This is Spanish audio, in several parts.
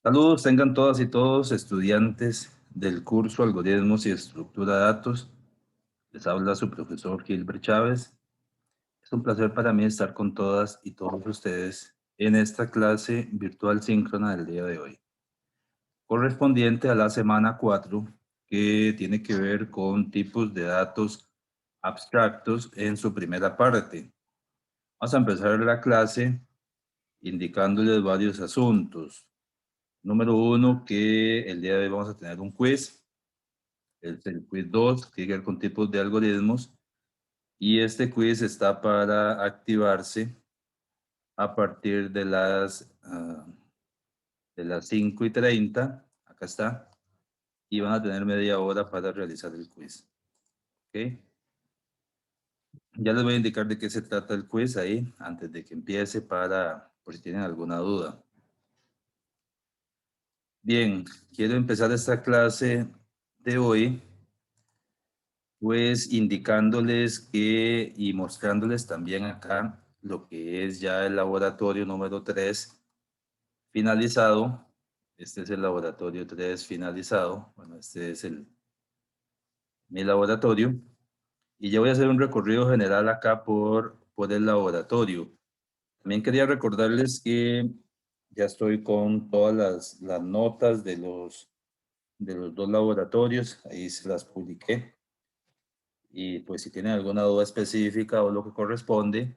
Saludos, tengan todas y todos estudiantes del curso Algoritmos y Estructura de Datos. Les habla su profesor Gilbert Chávez. Es un placer para mí estar con todas y todos ustedes en esta clase virtual síncrona del día de hoy, correspondiente a la semana 4, que tiene que ver con tipos de datos abstractos en su primera parte. Vamos a empezar la clase indicándoles varios asuntos. Número 1, que el día de hoy vamos a tener un quiz. El quiz 2, que tiene que ver con tipos de algoritmos. Y este quiz está para activarse a partir de las 5:30. Acá está. Y van a tener media hora para realizar el quiz. ¿Ok? Ya les voy a indicar de qué se trata el quiz ahí, antes de que empiece, por si tienen alguna duda. Bien, quiero empezar esta clase de hoy pues indicándoles que y mostrándoles también acá lo que es ya el laboratorio número 3 finalizado. Este es el laboratorio 3 finalizado. Bueno, este es mi laboratorio. Y ya voy a hacer un recorrido general acá por el laboratorio. También quería recordarles que ya estoy con todas las notas de los dos laboratorios. Ahí se las publiqué. Y pues si tienen alguna duda específica o lo que corresponde,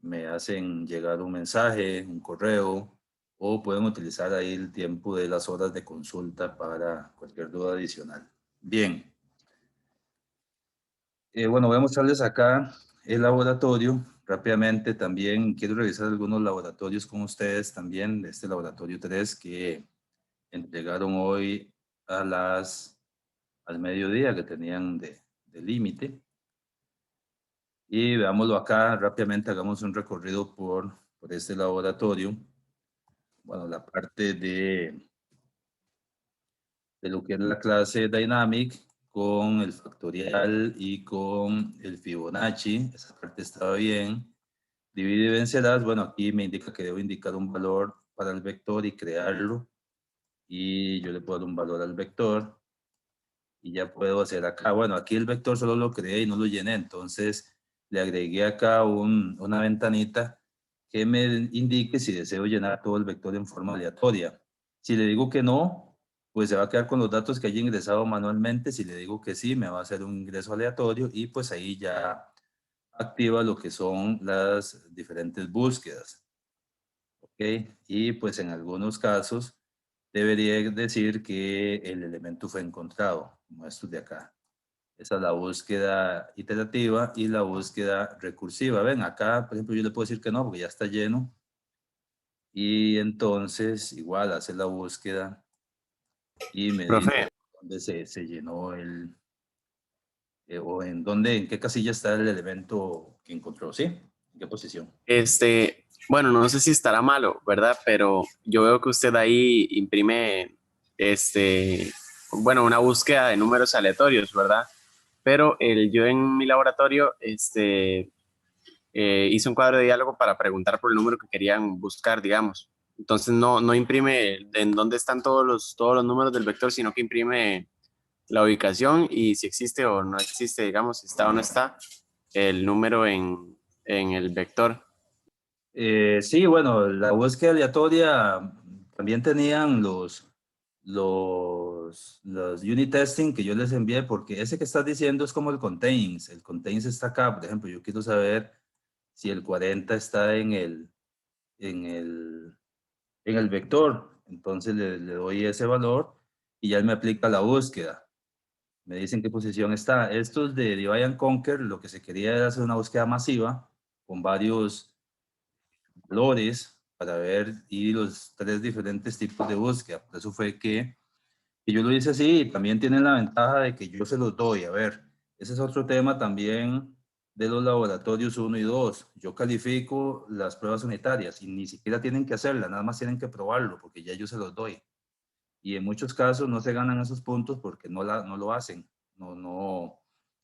me hacen llegar un mensaje, un correo, o pueden utilizar ahí el tiempo de las horas de consulta para cualquier duda adicional. Bien, bueno, voy a mostrarles acá el laboratorio. Rápidamente también quiero revisar algunos laboratorios con ustedes también, de este laboratorio 3 que entregaron hoy al mediodía que tenían de límite. Y veámoslo acá, rápidamente hagamos un recorrido por este laboratorio. Bueno, la parte de lo que es la clase Dynamic con el factorial y con el Fibonacci. Esa parte estaba bien. Divide y vencerás. Bueno, aquí me indica que debo indicar un valor para el vector y crearlo. Y yo le puedo dar un valor al vector. Y ya puedo hacer acá. Bueno, aquí el vector solo lo creé y no lo llené. Entonces le agregué acá una ventanita que me indique si deseo llenar todo el vector en forma aleatoria. Si le digo que no, pues se va a quedar con los datos que haya ingresado manualmente. Si le digo que sí, me va a hacer un ingreso aleatorio y pues ahí ya activa lo que son las diferentes búsquedas. ¿Ok? Y pues en algunos casos debería decir que el elemento fue encontrado, como estos de acá. Esa es la búsqueda iterativa y la búsqueda recursiva. Ven, acá, por ejemplo, yo le puedo decir que no, porque ya está lleno. Y entonces, igual, hace la búsqueda y me dice Profe, dónde se llenó o en qué casilla está el elemento que encontró, ¿sí? ¿En qué posición? bueno, no sé si estará malo, ¿verdad? Pero yo veo que usted ahí imprime, bueno, una búsqueda de números aleatorios, ¿verdad? Pero yo en mi laboratorio, hice un cuadro de diálogo para preguntar por el número que querían buscar, digamos. Entonces no imprime en dónde están todos los números del vector, sino que imprime la ubicación y si existe o no existe, digamos, si está o no está el número en el vector. Sí, bueno, la búsqueda aleatoria también tenían los unit testing que yo les envié, porque ese que estás diciendo es como el contains. El contains está acá, por ejemplo, yo quiero saber si el 40 está en el, en el vector. Entonces le doy ese valor y ya él me aplica la búsqueda. Me dicen qué posición está. Estos de Divide and Conquer, lo que se quería era hacer una búsqueda masiva con varios valores para ver y los tres diferentes tipos de búsqueda. Por eso fue que yo lo hice así y también tienen la ventaja de que yo se los doy. A ver, ese es otro tema también de los laboratorios 1 y 2. Yo califico las pruebas unitarias y ni siquiera tienen que hacerlas, nada más tienen que probarlo porque ya yo se los doy. Y en muchos casos no se ganan esos puntos porque no lo hacen.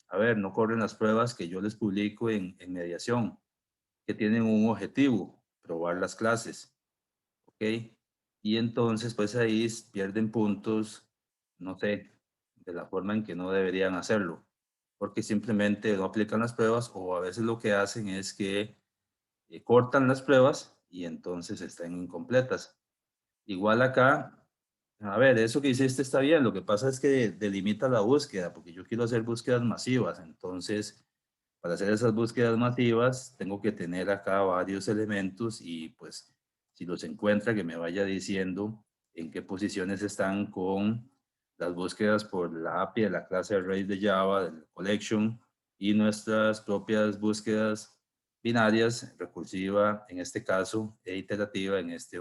A ver, no corren las pruebas que yo les publico en mediación, que tienen un objetivo, probar las clases. ¿Ok? y entonces pues ahí pierden puntos, no sé, de la forma en que no deberían hacerlo, porque simplemente no aplican las pruebas o a veces lo que hacen es que cortan las pruebas y entonces están incompletas. Igual acá, a ver, eso que hiciste está bien, lo que pasa es que delimita la búsqueda, porque yo quiero hacer búsquedas masivas, entonces para hacer esas búsquedas masivas tengo que tener acá varios elementos y pues si los encuentra que me vaya diciendo en qué posiciones están con las búsquedas por la API de la clase array de Java, del collection y nuestras propias búsquedas binarias, recursiva en este caso e iterativa en esta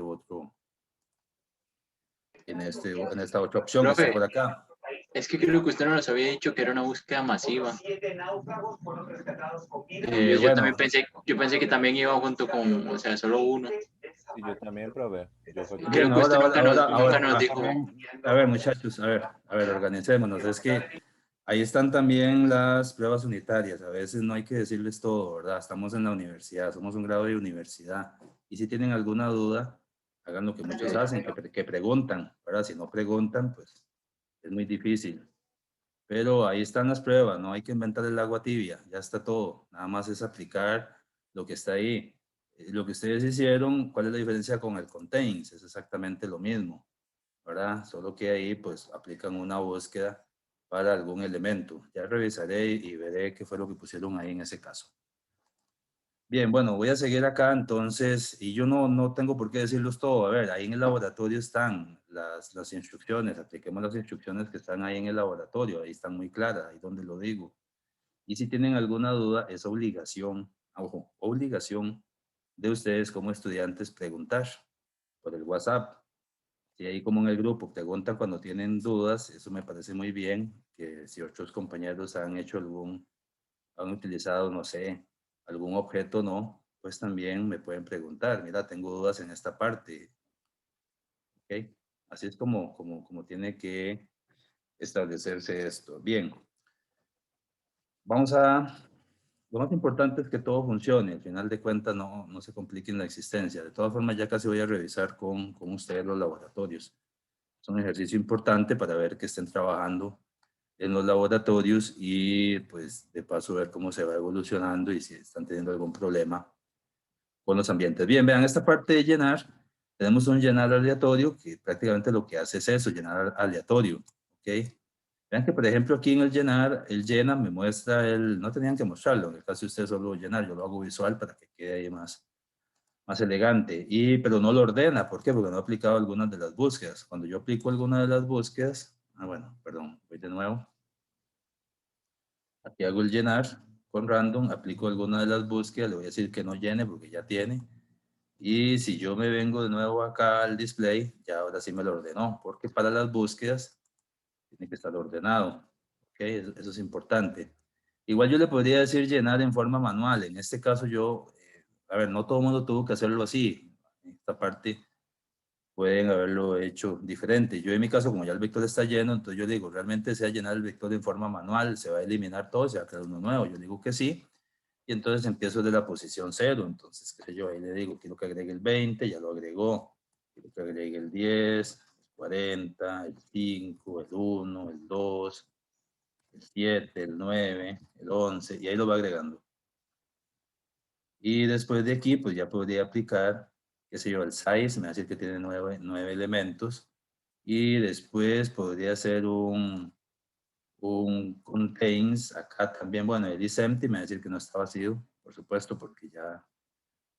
otra opción que está Profe, por acá. es que creo que usted no nos había dicho que era una búsqueda masiva. Bueno, Yo pensé que también iba junto con, o sea, solo uno. Sí, yo también probé. Yo fue bien, Creo que usted nunca nos ah, dijo. a ver, muchachos, a ver, organicémonos. Es que ahí están también las pruebas unitarias. A veces no hay que decirles todo, ¿verdad? Estamos en la universidad, somos un grado de universidad. Y si tienen alguna duda, hagan lo que muchos hacen, que preguntan, ¿verdad? Si no preguntan, pues es muy difícil. Pero ahí están las pruebas, no hay que inventar el agua tibia, ya está todo. Nada más es aplicar lo que está ahí. Lo que ustedes hicieron, ¿cuál es la diferencia con el contains? Es exactamente lo mismo, ¿verdad? Solo que ahí pues aplican una búsqueda para algún elemento. Ya revisaré y veré qué fue lo que pusieron ahí en ese caso. Bien, bueno, voy a seguir acá entonces, y yo no tengo por qué decirlos todo. A ver, ahí en el laboratorio están las instrucciones, apliquemos las instrucciones que están ahí en el laboratorio, ahí están muy claras, ahí donde lo digo. Y si tienen alguna duda, es obligación, ojo, obligación de ustedes como estudiantes preguntar por el WhatsApp. Si ahí como en el grupo preguntan cuando tienen dudas, eso me parece muy bien, que si otros compañeros han hecho han utilizado, no sé, algún objeto, no, pues también me pueden preguntar, mira, tengo dudas en esta parte, ¿ok? Así es como tiene que establecerse esto. Bien, vamos a, lo más importante es que todo funcione, al final de cuentas no se compliquen la existencia. De todas formas, ya casi voy a revisar con ustedes los laboratorios. Es un ejercicio importante para ver que estén trabajando en los laboratorios y pues de paso ver cómo se va evolucionando y si están teniendo algún problema con los ambientes. Bien, vean, esta parte de llenar, tenemos un llenar aleatorio que prácticamente lo que hace es eso, llenar aleatorio, ¿ok? Vean que, por ejemplo, aquí en el llenar, el llena me muestra no tenían que mostrarlo, en el caso de ustedes solo llenar, yo lo hago visual para que quede ahí más elegante, pero no lo ordena, ¿por qué? Porque no he aplicado algunas de las búsquedas. Cuando yo aplico alguna de las búsquedas, bueno, perdón, voy de nuevo. Aquí hago el llenar con random, aplico alguna de las búsquedas, le voy a decir que no llene porque ya tiene. Y si yo me vengo de nuevo acá al display, ya ahora sí me lo ordenó, porque para las búsquedas tiene que estar ordenado. ¿Ok? Eso es importante. Igual yo le podría decir llenar en forma manual. En este caso yo, a ver, no todo el mundo tuvo que hacerlo así. En esta parte pueden haberlo hecho diferente. Yo en mi caso, como ya el vector está lleno, entonces yo digo, realmente se va a llenar el vector en forma manual, se va a eliminar todo, se va a crear uno nuevo. Yo digo que sí, y entonces empiezo de la posición 0. Entonces, qué sé yo, ahí le digo, quiero que agregue el 20, ya lo agregó. Quiero que agregue el 10, el 40, el 5, el 1, el 2, el 7, el 9, el 11, y ahí lo va agregando. Y después de aquí, pues ya podría aplicar, qué sé yo, el size, me va a decir que tiene 9 elementos. Y después podría hacer un contains, acá también, bueno, el is empty, me va a decir que no está vacío, por supuesto, porque ya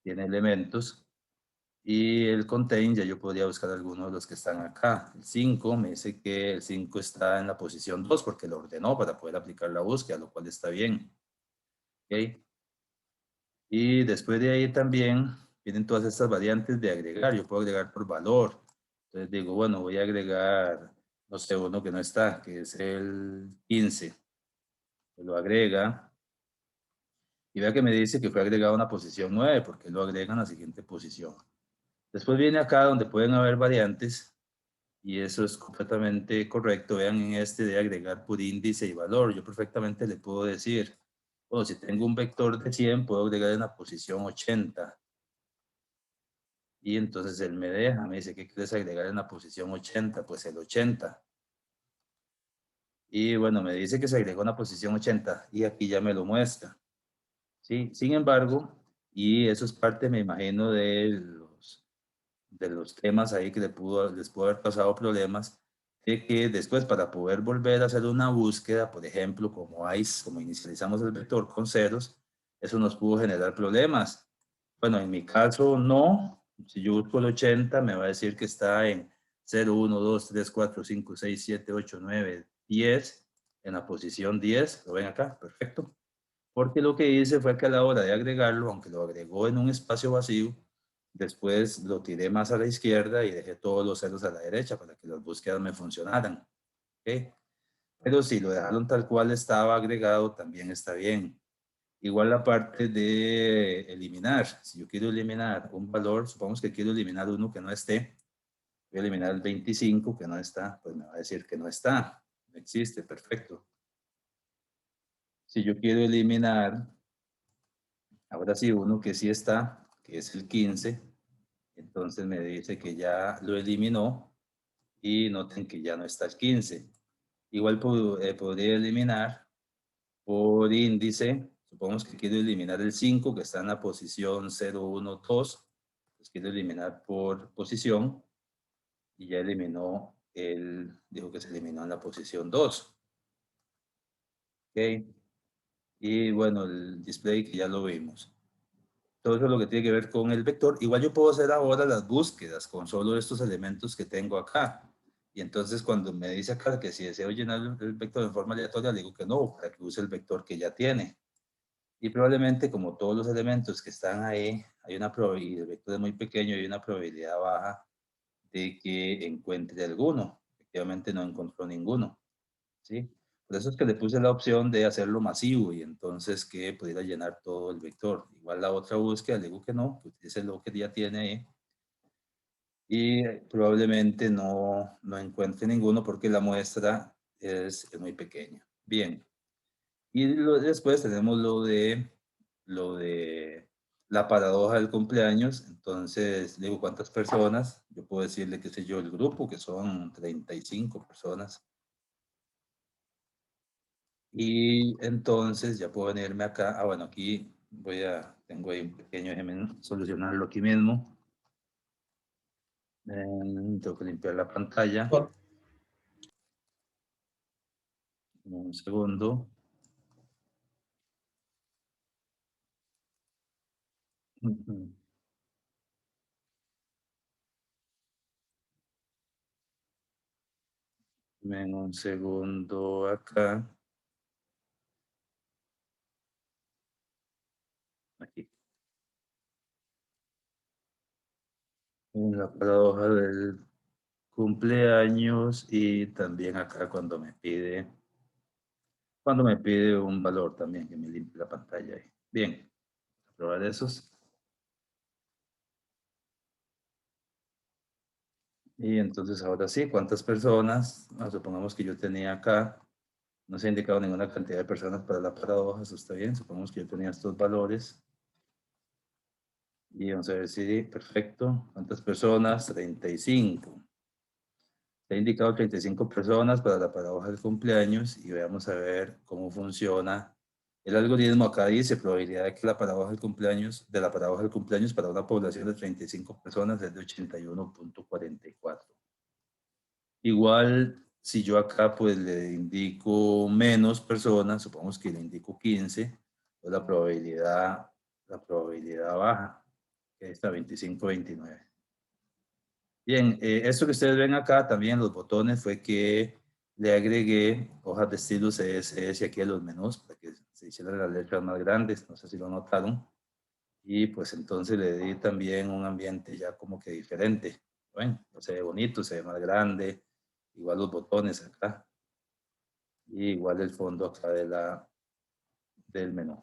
tiene elementos. Y el contain, ya yo podría buscar algunos de los que están acá. El 5 me dice que el 5 está en la posición 2 porque lo ordenó para poder aplicar la búsqueda, lo cual está bien. ¿Okay? Y después de ahí también vienen todas estas variantes de agregar. Yo puedo agregar por valor. Entonces digo, bueno, voy a agregar, no sé, uno que no está, que es el 15. Lo agrega. Y vea que me dice que fue agregado a una posición 9 porque lo agrega en la siguiente posición. Después viene acá donde pueden haber variantes y eso es completamente correcto. Vean en este de agregar por índice y valor. Yo perfectamente le puedo decir, bueno, si tengo un vector de 100, puedo agregar en la posición 80. Y entonces él me deja, me dice, ¿qué quieres agregar en la posición 80? Pues el 80. Y bueno, me dice que se agregó en la posición 80 y aquí ya me lo muestra. ¿Sí? Sin embargo, y eso es parte, me imagino, de los temas ahí que les pudo haber pasado problemas, de que después para poder volver a hacer una búsqueda, por ejemplo, como ICE, como inicializamos el vector con ceros, eso nos pudo generar problemas. Bueno, en mi caso no. Si yo busco el 80, me va a decir que está en 0, 1, 2, 3, 4, 5, 6, 7, 8, 9, 10, en la posición 10. Lo ven acá, perfecto. Porque lo que hice fue que a la hora de agregarlo, aunque lo agregó en un espacio vacío, después lo tiré más a la izquierda y dejé todos los ceros a la derecha para que las búsquedas me funcionaran. ¿Okay? Pero si lo dejaron tal cual estaba agregado, también está bien. Igual la parte de eliminar. Si yo quiero eliminar un valor, supongamos que quiero eliminar uno que no esté, voy a eliminar el 25 que no está, pues me va a decir que no está, no existe, perfecto. Si yo quiero eliminar, ahora sí, uno que sí está, que es el 15, entonces me dice que ya lo eliminó y noten que ya no está el 15. Igual podría eliminar por índice. Supongamos que quiero eliminar el 5 que está en la posición 0, 1, 2. Pues quiero eliminar por posición y ya eliminó dijo que se eliminó en la posición 2. ¿Ok? Y bueno, el display que ya lo vimos. Todo eso es lo que tiene que ver con el vector. Igual yo puedo hacer ahora las búsquedas con solo estos elementos que tengo acá. Y entonces cuando me dice acá que si deseo llenar el vector de forma aleatoria, le digo que no, para que use el vector que ya tiene. Y probablemente como todos los elementos que están ahí, hay una probabilidad, el vector es muy pequeño, hay una probabilidad baja de que encuentre alguno. Efectivamente no encontró ninguno. ¿Sí? Por eso es que le puse la opción de hacerlo masivo y entonces que pudiera llenar todo el vector. Igual la otra búsqueda, le digo que no, que utilice lo que ya tiene ahí. Y probablemente no encuentre ninguno porque la muestra es muy pequeña. Bien. Y después tenemos lo de la paradoja del cumpleaños. Entonces, digo, ¿cuántas personas? Yo puedo decirle, qué sé yo, el grupo, que son 35 personas. Y entonces ya puedo venirme acá. Ah, bueno, aquí tengo ahí un pequeño, déjenme solucionarlo aquí mismo. Tengo que limpiar la pantalla. Un segundo. Ujú. Ven un segundo acá. Aquí. En la paradoja del cumpleaños y también acá cuando me pide un valor también, que me limpie la pantalla ahí. Bien, a probar esos. Y entonces ahora sí, ¿cuántas personas? Supongamos que yo tenía acá, no se ha indicado ninguna cantidad de personas para la paradoja, eso está bien, supongamos que yo tenía estos valores. Y vamos a ver si, perfecto, ¿cuántas personas? 35. Se ha indicado 35 personas para la paradoja del cumpleaños y veamos a ver cómo funciona. El algoritmo acá dice probabilidad de que la paradoja del cumpleaños, de la paradoja del cumpleaños para una población de 35 personas es de 81.44. Igual, si yo acá pues le indico menos personas, supongamos que le indico 15, pues la probabilidad baja, que está 25-29. Bien, esto que ustedes ven acá también, los botones, fue que le agregué hojas de estilo CSS aquí a los menús para que se hicieran las letras más grandes, no sé si lo notaron. Y pues entonces le di también un ambiente ya como que diferente. Bueno, se ve bonito, se ve más grande, igual los botones acá, y igual el fondo acá del menú.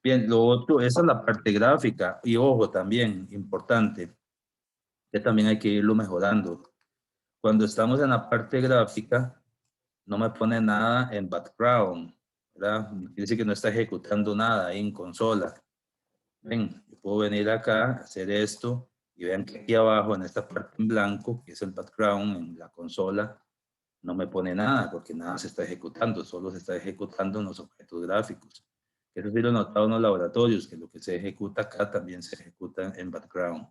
Bien, lo otro, esa es la parte gráfica, y ojo también, importante, que también hay que irlo mejorando. Cuando estamos en la parte gráfica, no me pone nada en background, ¿verdad? Quiere decir que no está ejecutando nada ahí en consola. Ven, yo puedo venir acá, hacer esto, Y vean que aquí abajo, en esta parte en blanco, que es el background en la consola, no me pone nada porque nada se está ejecutando, solo se está ejecutando en los objetos gráficos. Eso sí lo he notado en los laboratorios, que lo que se ejecuta acá también se ejecuta en background.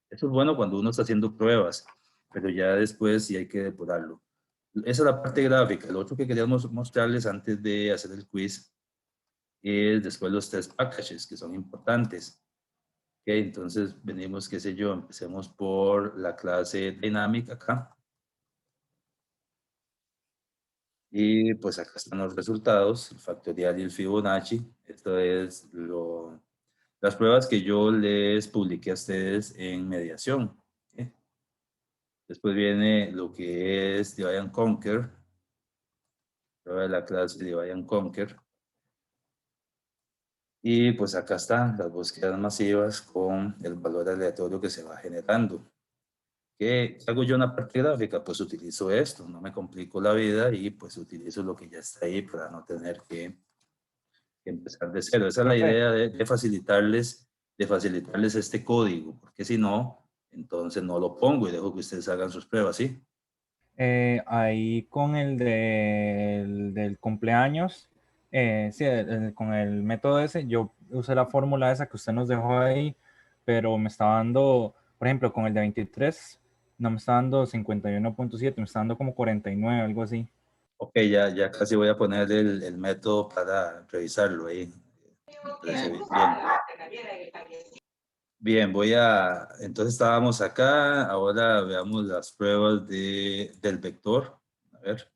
Eso es bueno cuando uno está haciendo pruebas, pero ya después sí hay que depurarlo. Esa es la parte gráfica. Lo otro que queríamos mostrarles antes de hacer el quiz es después los test packages, que son importantes. Okay, entonces venimos, qué sé yo, empecemos por la clase Dynamic acá. Y pues acá están los resultados, el factorial y el Fibonacci. Esto es las pruebas que yo les publiqué a ustedes en mediación. ¿Sí? Después viene lo que es Divide and Conquer, prueba de la clase Divide and Conquer. Y pues acá están las búsquedas masivas con el valor aleatorio que se va generando. ¿Qué hago yo en la parte gráfica? Pues utilizo esto, no me complico la vida y pues utilizo lo que ya está ahí para no tener que empezar de cero. Esa es la Profe, idea de facilitarles este código, porque si no, entonces no lo pongo y dejo que ustedes hagan sus pruebas, ¿sí? Ahí con del cumpleaños, sí, con el método ese, yo usé la fórmula esa que usted nos dejó ahí, pero me está dando, por ejemplo, con el de 23, no me está dando 51.7, me está dando como 49, algo así. Ok, ya casi voy a poner el método para revisarlo ahí. Me parece bien. Bien, entonces estábamos acá, ahora veamos las pruebas del vector. A ver,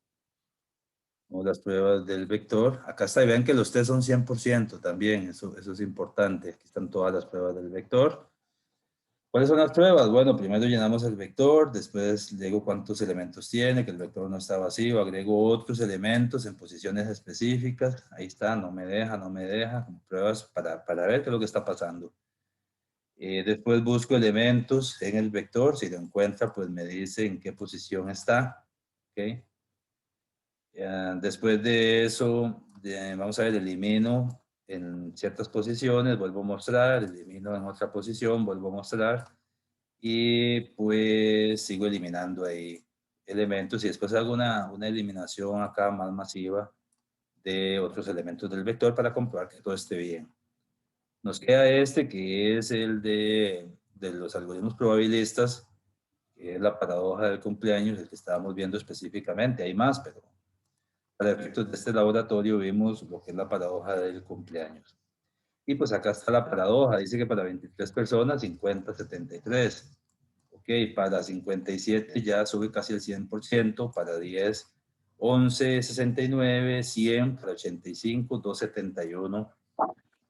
vamos las pruebas del vector. Acá está, y vean que los test son 100% también, eso es importante. Aquí están todas las pruebas del vector. ¿Cuáles son las pruebas? Bueno, primero llenamos el vector, después le digo cuántos elementos tiene, que el vector no está vacío, agrego otros elementos en posiciones específicas. Ahí está, no me deja, como pruebas para ver qué es lo que está pasando. Después busco elementos en el vector, si lo encuentra, pues me dice en qué posición está. ¿Okay? Después de eso, vamos a ver, elimino en ciertas posiciones, vuelvo a mostrar, elimino en otra posición, vuelvo a mostrar, y pues sigo eliminando ahí elementos y después hago una eliminación acá más masiva de otros elementos del vector para comprobar que todo esté bien. Nos queda este que es el de los algoritmos probabilistas, que es la paradoja del cumpleaños, el que estábamos viendo específicamente. Hay más, pero para efectos de este laboratorio vimos lo que es la paradoja del cumpleaños. Y pues acá está la paradoja, dice que para 23 personas, 50, 73. Ok, para 57 ya sube casi el 100%, para 10, 11, 69, 100, para 85, 271,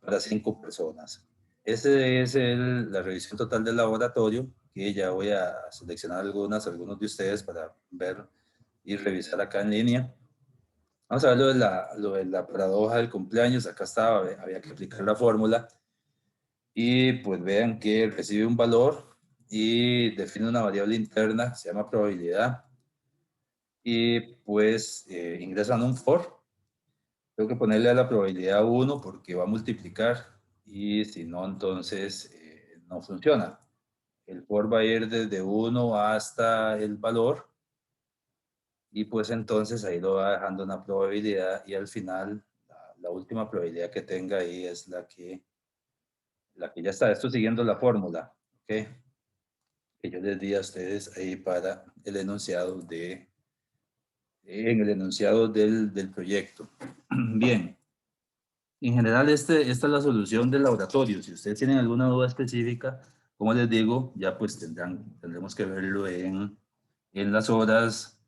para 5 personas. Esa es la revisión total del laboratorio, que ya voy a seleccionar algunos de ustedes para ver y revisar acá en línea. Vamos a ver lo de la paradoja del cumpleaños. Acá estaba, había que aplicar la fórmula. Y pues vean que recibe un valor y define una variable interna, se llama probabilidad. Y pues ingresan un for. Tengo que ponerle a la probabilidad 1 porque va a multiplicar. Y si no, entonces no funciona. El for va a ir desde 1 hasta el valor. Y pues entonces ahí lo va dejando una probabilidad y al final la última probabilidad que tenga ahí es la que ya está. Esto siguiendo la fórmula, ¿ok? Que yo les di a ustedes ahí para el enunciado en el enunciado del proyecto. Bien. En general, esta es la solución del laboratorio. Si ustedes tienen alguna duda específica, como les digo, ya pues tendremos que verlo en las horas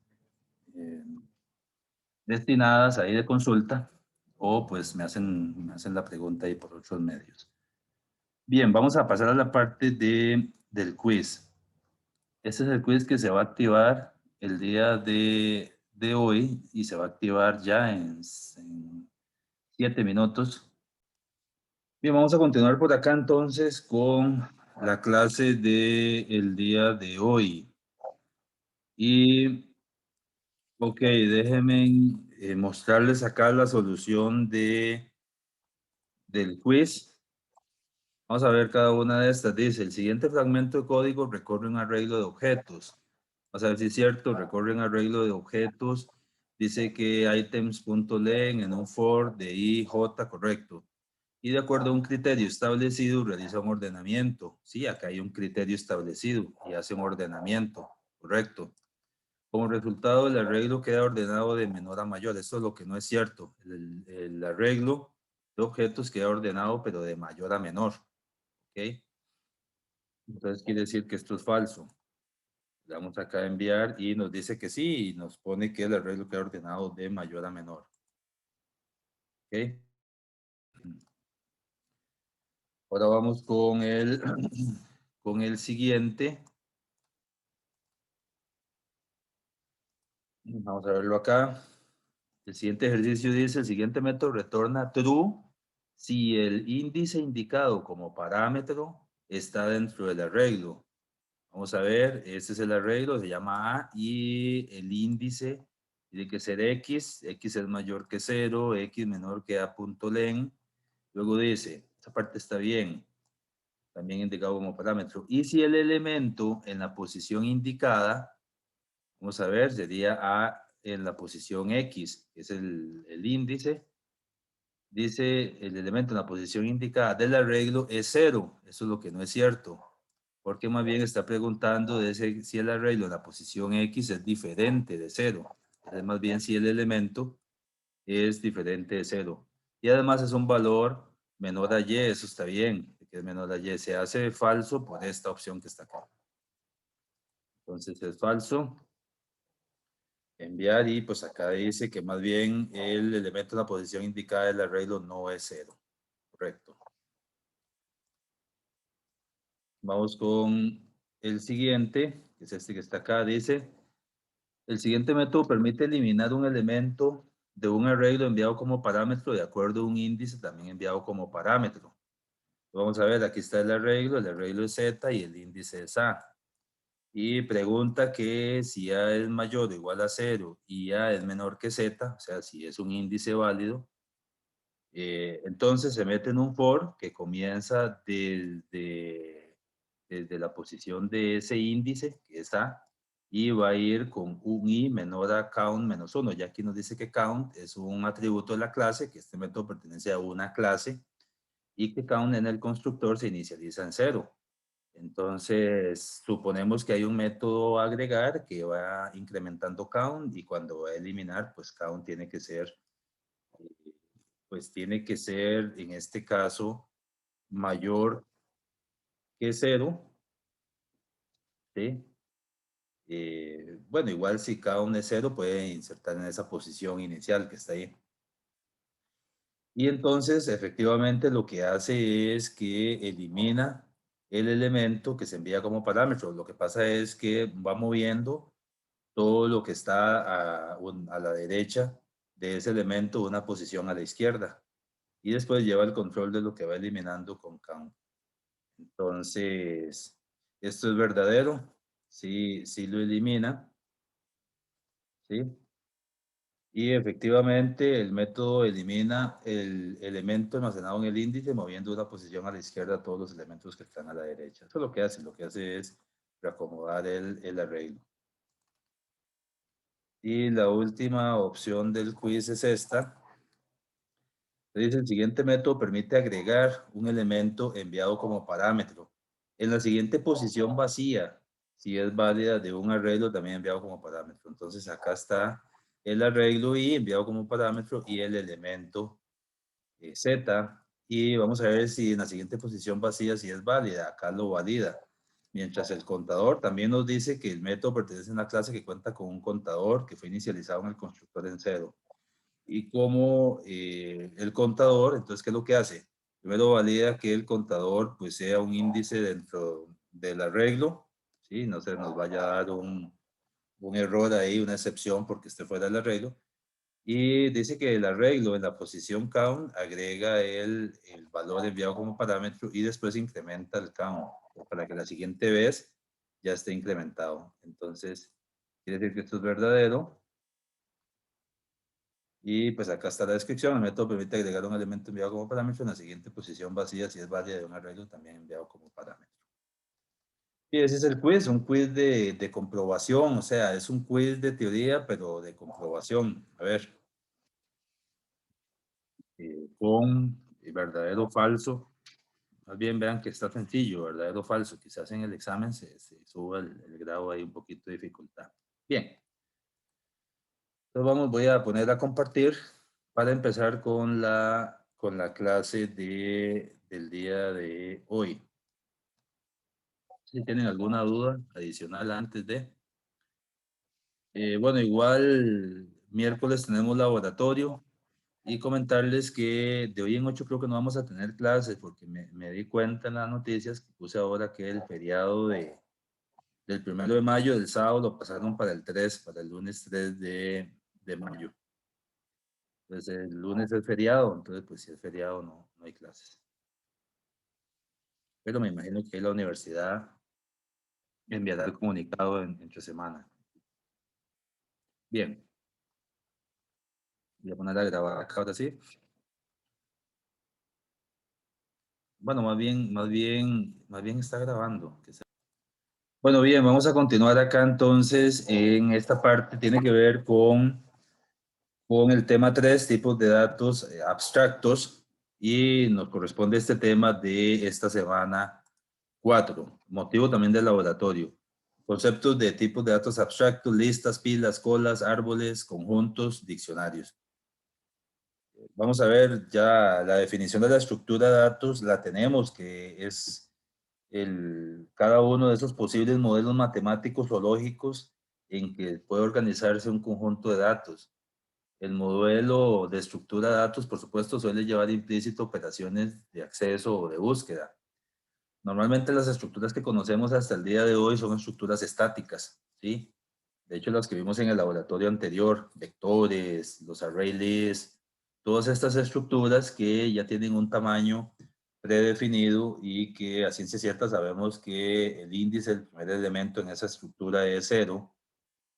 destinadas ahí de consulta o pues me hacen la pregunta ahí por otros medios. Bien, vamos a pasar a la parte del quiz. Este es el quiz que se va a activar el día de hoy y se va a activar ya en 7 minutos. Bien, vamos a continuar por acá entonces con la clase del día de hoy. Y, ok, déjenme mostrarles acá la solución del quiz. Vamos a ver cada una de estas. Dice, el siguiente fragmento de código recorre un arreglo de objetos. Vamos a ver si es cierto, recorre un arreglo de objetos. Dice que items.len en un for de IJ, correcto. Y de acuerdo a un criterio establecido, realiza un ordenamiento. Sí, acá hay un criterio establecido y hace un ordenamiento, correcto. Como resultado, el arreglo queda ordenado de menor a mayor. Esto es lo que no es cierto. El arreglo de objetos queda ordenado, pero de mayor a menor. ¿Ok? Entonces quiere decir que esto es falso. Le damos acá a enviar y nos dice que sí, y nos pone que el arreglo queda ordenado de mayor a menor. ¿Ok? Ahora vamos con el siguiente. Vamos a verlo acá. El siguiente ejercicio dice, el siguiente método retorna true si el índice indicado como parámetro está dentro del arreglo. Vamos a ver, este es el arreglo, se llama A y el índice tiene que ser X, X es mayor que 0, X menor que A.len. Luego dice, esta parte está bien, también indicado como parámetro. Y si el elemento en la posición indicada, vamos a ver, sería A en la posición X, que es el índice. Dice el elemento en la posición indicada del arreglo es 0. Eso es lo que no es cierto. Porque más bien está preguntando de si el arreglo en la posición X es diferente de 0. Es más bien si el elemento es diferente de 0. Y además es un valor menor a Y, eso está bien, que es menor a Y. Se hace falso por esta opción que está acá. Entonces es falso. Enviar y pues acá dice que más bien el elemento en la posición indicada del arreglo no es 0. Correcto. Vamos con el siguiente, que es este que está acá. Dice, el siguiente método permite eliminar un elemento de un arreglo enviado como parámetro de acuerdo a un índice también enviado como parámetro. Vamos a ver, aquí está el arreglo es Z y el índice es A. Y pregunta que si A es mayor o igual a 0 y A es menor que Z, o sea, si es un índice válido, entonces se mete en un for que comienza desde la posición de ese índice, que es A, y va a ir con un i menor a count menos 1. Ya aquí nos dice que count es un atributo de la clase, que este método pertenece a una clase, y que count en el constructor se inicializa en 0. Entonces, suponemos que hay un método agregar que va incrementando count, y cuando va a eliminar, pues count tiene que ser en este caso mayor que 0, ¿sí? Bueno, igual si cada uno es 0, puede insertar en esa posición inicial que está ahí. Y entonces, efectivamente, lo que hace es que elimina el elemento que se envía como parámetro. Lo que pasa es que va moviendo todo lo que está a la derecha de ese elemento una posición a la izquierda. Y después lleva el control de lo que va eliminando con count. Entonces, esto es verdadero. Sí, sí lo elimina. ¿Sí? Y efectivamente el método elimina el elemento almacenado en el índice moviendo una posición a la izquierda a todos los elementos que están a la derecha. Eso es lo que hace. Lo que hace es reacomodar el arreglo. Y la última opción del quiz es esta. Dice, el siguiente método permite agregar un elemento enviado como parámetro en la siguiente posición vacía, si es válida, de un arreglo también enviado como parámetro. Entonces acá está el arreglo y enviado como parámetro y el elemento Z. Y vamos a ver si en la siguiente posición vacía si es válida. Acá lo valida. Mientras el contador también nos dice que el método pertenece a una clase que cuenta con un contador que fue inicializado en el constructor en 0. Y como el contador, entonces, ¿qué es lo que hace? Primero valida que el contador pues sea un índice dentro del arreglo, ¿sí? No se nos vaya a dar un error ahí, una excepción porque esté fuera del arreglo. Y dice que el arreglo en la posición count agrega el valor enviado como parámetro y después incrementa el count para que la siguiente vez ya esté incrementado. Entonces, quiere decir que esto es verdadero. Y pues acá está la descripción. El método permite agregar un elemento enviado como parámetro en la siguiente posición vacía si es válida de un arreglo también enviado como parámetro. Y ese es el quiz, un quiz de comprobación, o sea, es un quiz de teoría, pero de comprobación. A ver, con verdadero o falso. Más bien vean que está sencillo, verdadero o falso. Quizás en el examen se suba el grado ahí un poquito de dificultad. Bien. Entonces vamos, voy a poner a compartir para empezar con la clase del día de hoy. Si tienen alguna duda adicional antes de... bueno, igual miércoles tenemos laboratorio y comentarles que de hoy en 8 creo que no vamos a tener clases porque me di cuenta en las noticias que puse ahora que el feriado del 1 de mayo, del sábado, lo pasaron para el 3, para el lunes 3 de mayo. Entonces el lunes es feriado, entonces pues si es feriado no hay clases. Pero me imagino que la universidad enviará el comunicado entre semana. Bien. Voy a poner a grabar acá ahora sí. Bueno, más bien está grabando. Bueno, bien, vamos a continuar acá entonces en esta parte. Tiene que ver con el tema 3, tipos de datos abstractos, y nos corresponde este tema de esta semana 4, motivo también del laboratorio. Conceptos de tipos de datos abstractos, listas, pilas, colas, árboles, conjuntos, diccionarios. Vamos a ver ya la definición de la estructura de datos, la tenemos, que es cada uno de esos posibles modelos matemáticos o lógicos en que puede organizarse un conjunto de datos. El modelo de estructura de datos, por supuesto, suele llevar implícito operaciones de acceso o de búsqueda. Normalmente las estructuras que conocemos hasta el día de hoy son estructuras estáticas, ¿sí? De hecho, las que vimos en el laboratorio anterior, vectores, los array lists, todas estas estructuras que ya tienen un tamaño predefinido y que a ciencia cierta sabemos que el índice, el primer elemento en esa estructura es 0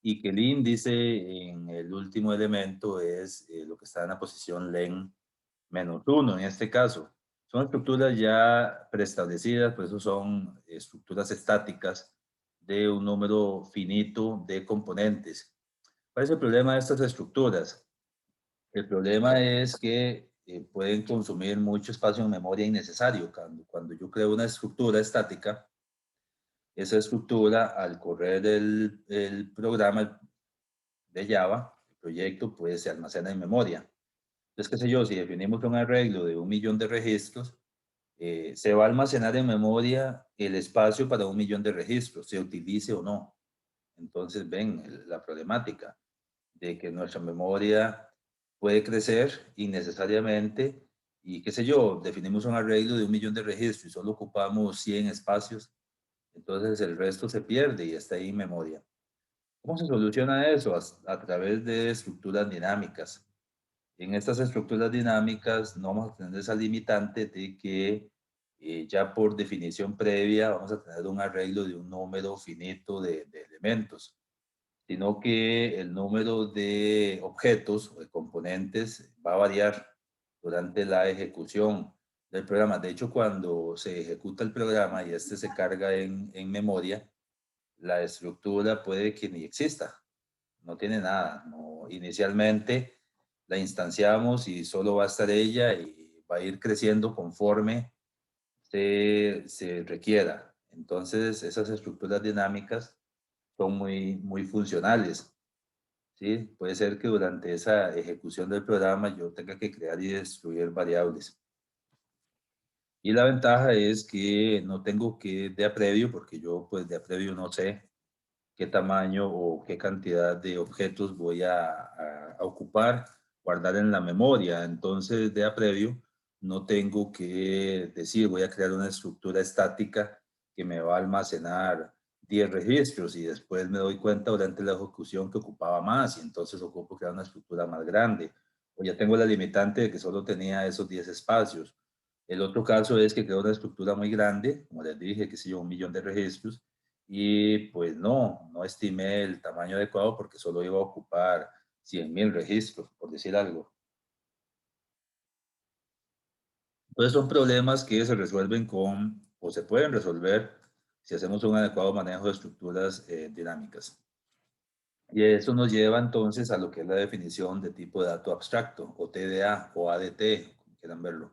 y que el índice en el último elemento es lo que está en la posición len -1 en este caso. Son estructuras ya preestablecidas, por eso son estructuras estáticas de un número finito de componentes. ¿Cuál es el problema de estas estructuras? El problema es que pueden consumir mucho espacio en memoria innecesario. Cuando yo creo una estructura estática, esa estructura al correr el programa de Java, el proyecto, pues se almacena en memoria. Entonces, qué sé yo, si definimos un arreglo de 1.000.000 de registros, se va a almacenar en memoria el espacio para 1.000.000 de registros, se utilice o no. Entonces, ven la problemática de que nuestra memoria puede crecer innecesariamente y qué sé yo, definimos un arreglo de 1.000.000 de registros y solo ocupamos 100 espacios, entonces el resto se pierde y está ahí en memoria. ¿Cómo se soluciona eso? A través de estructuras dinámicas. En estas estructuras dinámicas no vamos a tener esa limitante de que ya por definición previa vamos a tener un arreglo de un número finito de elementos, sino que el número de objetos o de componentes va a variar durante la ejecución del programa. De hecho, cuando se ejecuta el programa y este se carga en memoria, la estructura puede que ni exista, no tiene nada. No, inicialmente la instanciamos y solo va a estar ella y va a ir creciendo conforme se requiera. Entonces, esas estructuras dinámicas son muy funcionales. ¿Sí? Puede ser que durante esa ejecución del programa yo tenga que crear y destruir variables. Y la ventaja es que no tengo que de a previo, porque yo pues de a previo no sé qué tamaño o qué cantidad de objetos voy a ocupar, guardar en la memoria. Entonces, de a previo, no tengo que decir, voy a crear una estructura estática que me va a almacenar 10 registros y después me doy cuenta durante la ejecución que ocupaba más y entonces ocupo crear una estructura más grande. O ya tengo la limitante de que solo tenía esos 10 espacios. El otro caso es que creo una estructura muy grande, como les dije, que sé yo, 1.000.000 de registros, y pues no estimé el tamaño adecuado porque solo iba a ocupar 100.000 registros, por decir algo. Entonces son problemas que se resuelven con, o se pueden resolver si hacemos un adecuado manejo de estructuras dinámicas. Y eso nos lleva entonces a lo que es la definición de tipo de dato abstracto, o TDA, o ADT, como quieran verlo.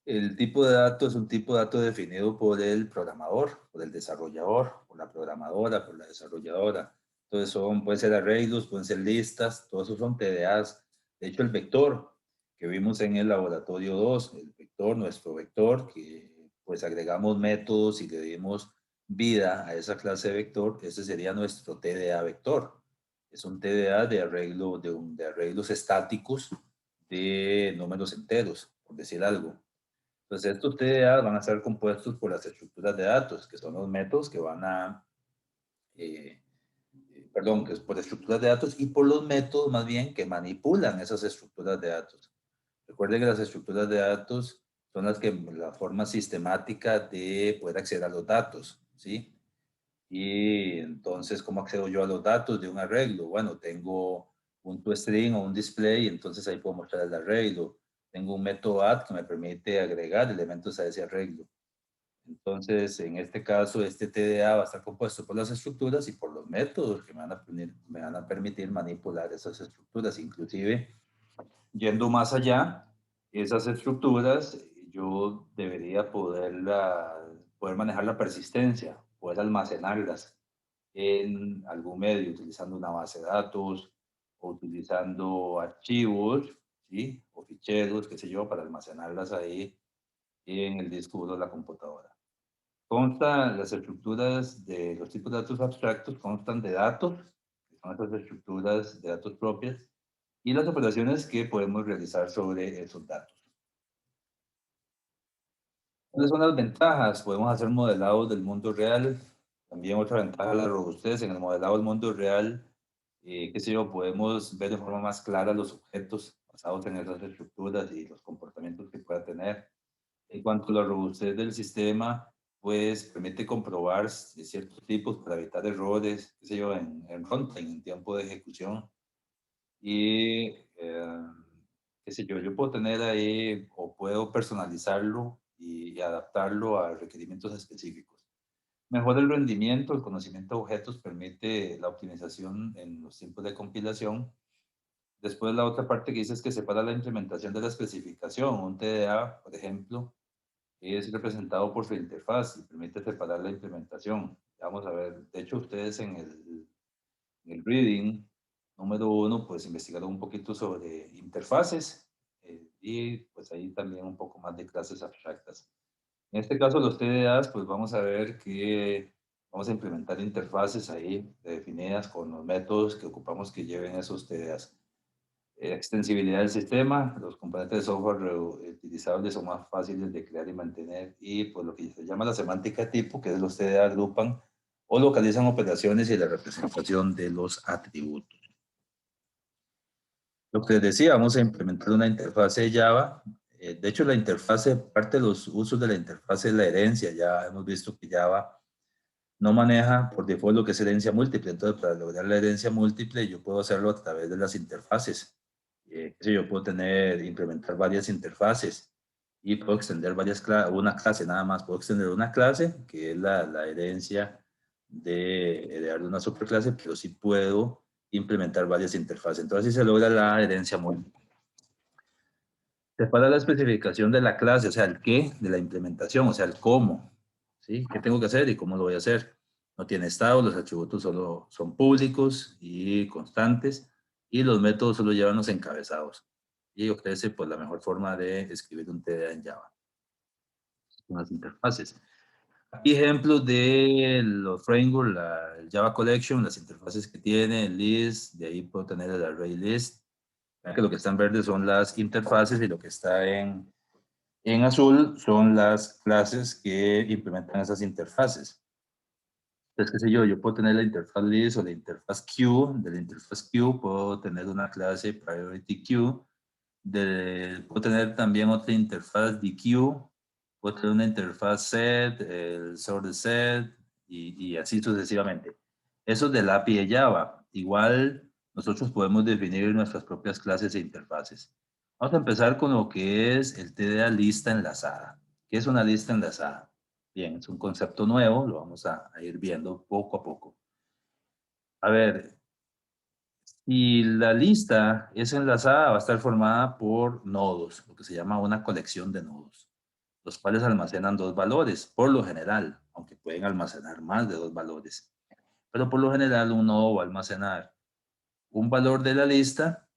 El tipo de dato es un tipo de dato definido por el programador, por el desarrollador, por la programadora, por la desarrolladora. Entonces pueden ser arreglos, pueden ser listas, todos esos son TDAs. De hecho, el vector que vimos en el laboratorio 2, el vector, nuestro vector, que pues agregamos métodos y le dimos vida a esa clase de vector, ese sería nuestro TDA vector. Es un TDA de arreglos estáticos de números enteros, por decir algo. Entonces, estos TDA van a estar compuestos por las estructuras de datos, que son los métodos que van a, perdón, que es por estructuras de datos y por los métodos más bien que manipulan esas estructuras de datos. Recuerden que las estructuras de datos son la forma sistemática de poder acceder a los datos, ¿sí? Y entonces, ¿cómo accedo yo a los datos de un arreglo? Bueno, tengo un toString o un display, entonces ahí puedo mostrar el arreglo. Tengo un método add que me permite agregar elementos a ese arreglo. Entonces, en este caso, este TDA va a estar compuesto por las estructuras y por los métodos que me van a permitir manipular esas estructuras. Inclusive, yendo más allá, esas estructuras, yo debería poder manejar la persistencia, poder almacenarlas en algún medio, utilizando una base de datos o utilizando archivos, ¿sí? O ficheros, qué sé yo, para almacenarlas ahí en el disco duro de la computadora. Las estructuras de los tipos de datos abstractos constan de datos, que son esas estructuras de datos propias, y las operaciones que podemos realizar sobre esos datos. ¿Cuáles son las ventajas? Podemos hacer modelados del mundo real. También otra ventaja es la robustez. En el modelado del mundo real, qué sé yo, podemos ver de forma más clara los objetos basados en esas estructuras y los comportamientos que pueda tener. En cuanto a la robustez del sistema, pues permite comprobar ciertos tipos para evitar errores, qué sé yo, en runtime, en tiempo de ejecución. Y, qué sé yo puedo tener ahí o puedo personalizarlo y adaptarlo a requerimientos específicos. Mejora el rendimiento, el conocimiento de objetos permite la optimización en los tiempos de compilación. Después la otra parte que dice es que separa la implementación de la especificación. Un TDA, por ejemplo, es representado por su interfaz y permite separar la implementación. Vamos a ver, de hecho ustedes en el reading número 1, pues investigaron un poquito sobre interfaces y pues ahí también un poco más de clases abstractas. En este caso los TDAs, pues vamos a ver que vamos a implementar interfaces ahí definidas con los métodos que ocupamos que lleven esos TDAs. Extensibilidad del sistema, los componentes de software reutilizables son más fáciles de crear y mantener, y pues lo que se llama la semántica tipo, que es los TDA agrupan o localizan operaciones y la representación de los atributos. Lo que les decía, vamos a implementar una interfase de Java. De hecho, la interfase, parte de los usos de la interfase es la herencia. Ya hemos visto que Java no maneja por default lo que es herencia múltiple. Entonces, para lograr la herencia múltiple, yo puedo hacerlo a través de las interfaces. Yo puedo implementar varias interfaces y puedo extender una clase nada más. Puedo extender una clase, que es la herencia de heredar de una superclase, pero sí puedo implementar varias interfaces. Entonces, así se logra la herencia múltiple. Separa la especificación de la clase, o sea, el qué de la implementación, o sea, el cómo, ¿sí? ¿Qué tengo que hacer y cómo lo voy a hacer? No tiene estado, los atributos solo son públicos y constantes, y los métodos solo llevan los encabezados. Y ofrece, pues, la mejor forma de escribir un TDA en Java. Son las interfaces. Aquí ejemplos de los frameworks, el Java Collection, las interfaces que tiene, el list, de ahí puedo tener el array list. Vean que lo que está en verde son las interfaces y lo que está en azul son las clases que implementan esas interfaces. Entonces, qué sé yo puedo tener la interfaz list o la interfaz queue. De la interfaz queue puedo tener una clase priority queue. Puedo tener también otra interfaz dequeue. Puedo tener una interfaz set, el sort set y así sucesivamente. Eso es del API de Java. Igual nosotros podemos definir nuestras propias clases e interfaces. Vamos a empezar con lo que es el TDA lista enlazada. ¿Qué es una lista enlazada? Bien, es un concepto nuevo, lo vamos a ir viendo poco a poco. A ver, y la lista es enlazada, va a estar formada por nodos, lo que se llama una colección de nodos, los cuales almacenan dos valores, por lo general, aunque pueden almacenar más de dos valores. Pero por lo general un nodo va a almacenar un valor de la lista,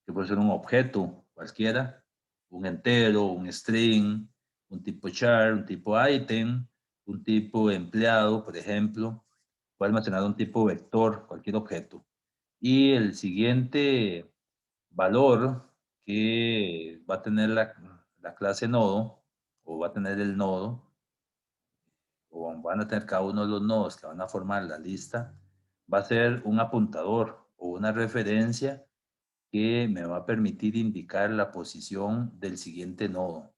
que puede ser un objeto cualquiera, un entero, un string, un tipo char, un tipo item, un tipo empleado, por ejemplo. Puede almacenar un tipo vector, cualquier objeto. Y el siguiente valor que va a tener la clase nodo, o va a tener el nodo, o van a tener cada uno de los nodos que van a formar la lista, va a ser un apuntador o una referencia que me va a permitir indicar la posición del siguiente nodo,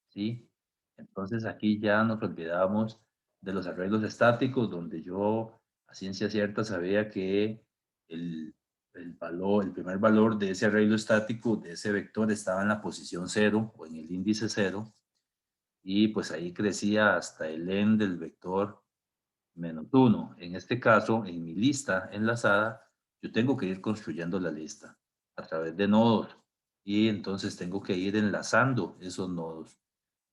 ¿sí? Entonces aquí ya nos olvidamos de los arreglos estáticos, donde yo a ciencia cierta sabía que el, el primer valor de ese arreglo estático, de ese vector, estaba en la posición 0 o en el índice 0, y pues ahí crecía hasta el en del vector -1. En este caso, en mi lista enlazada, yo tengo que ir construyendo la lista a través de nodos, y entonces tengo que ir enlazando esos nodos.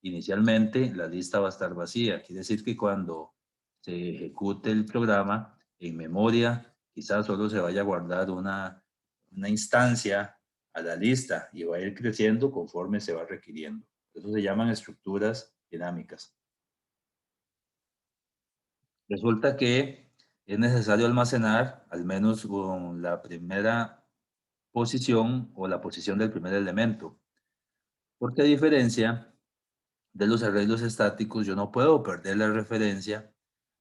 Inicialmente la lista va a estar vacía, quiere decir que cuando se ejecute el programa en memoria, quizás solo se vaya a guardar una instancia a la lista y va a ir creciendo conforme se va requiriendo. Eso se llaman estructuras dinámicas. Resulta que es necesario almacenar al menos con la primera posición o la posición del primer elemento, porque a diferencia de los arreglos estáticos, yo no puedo perder la referencia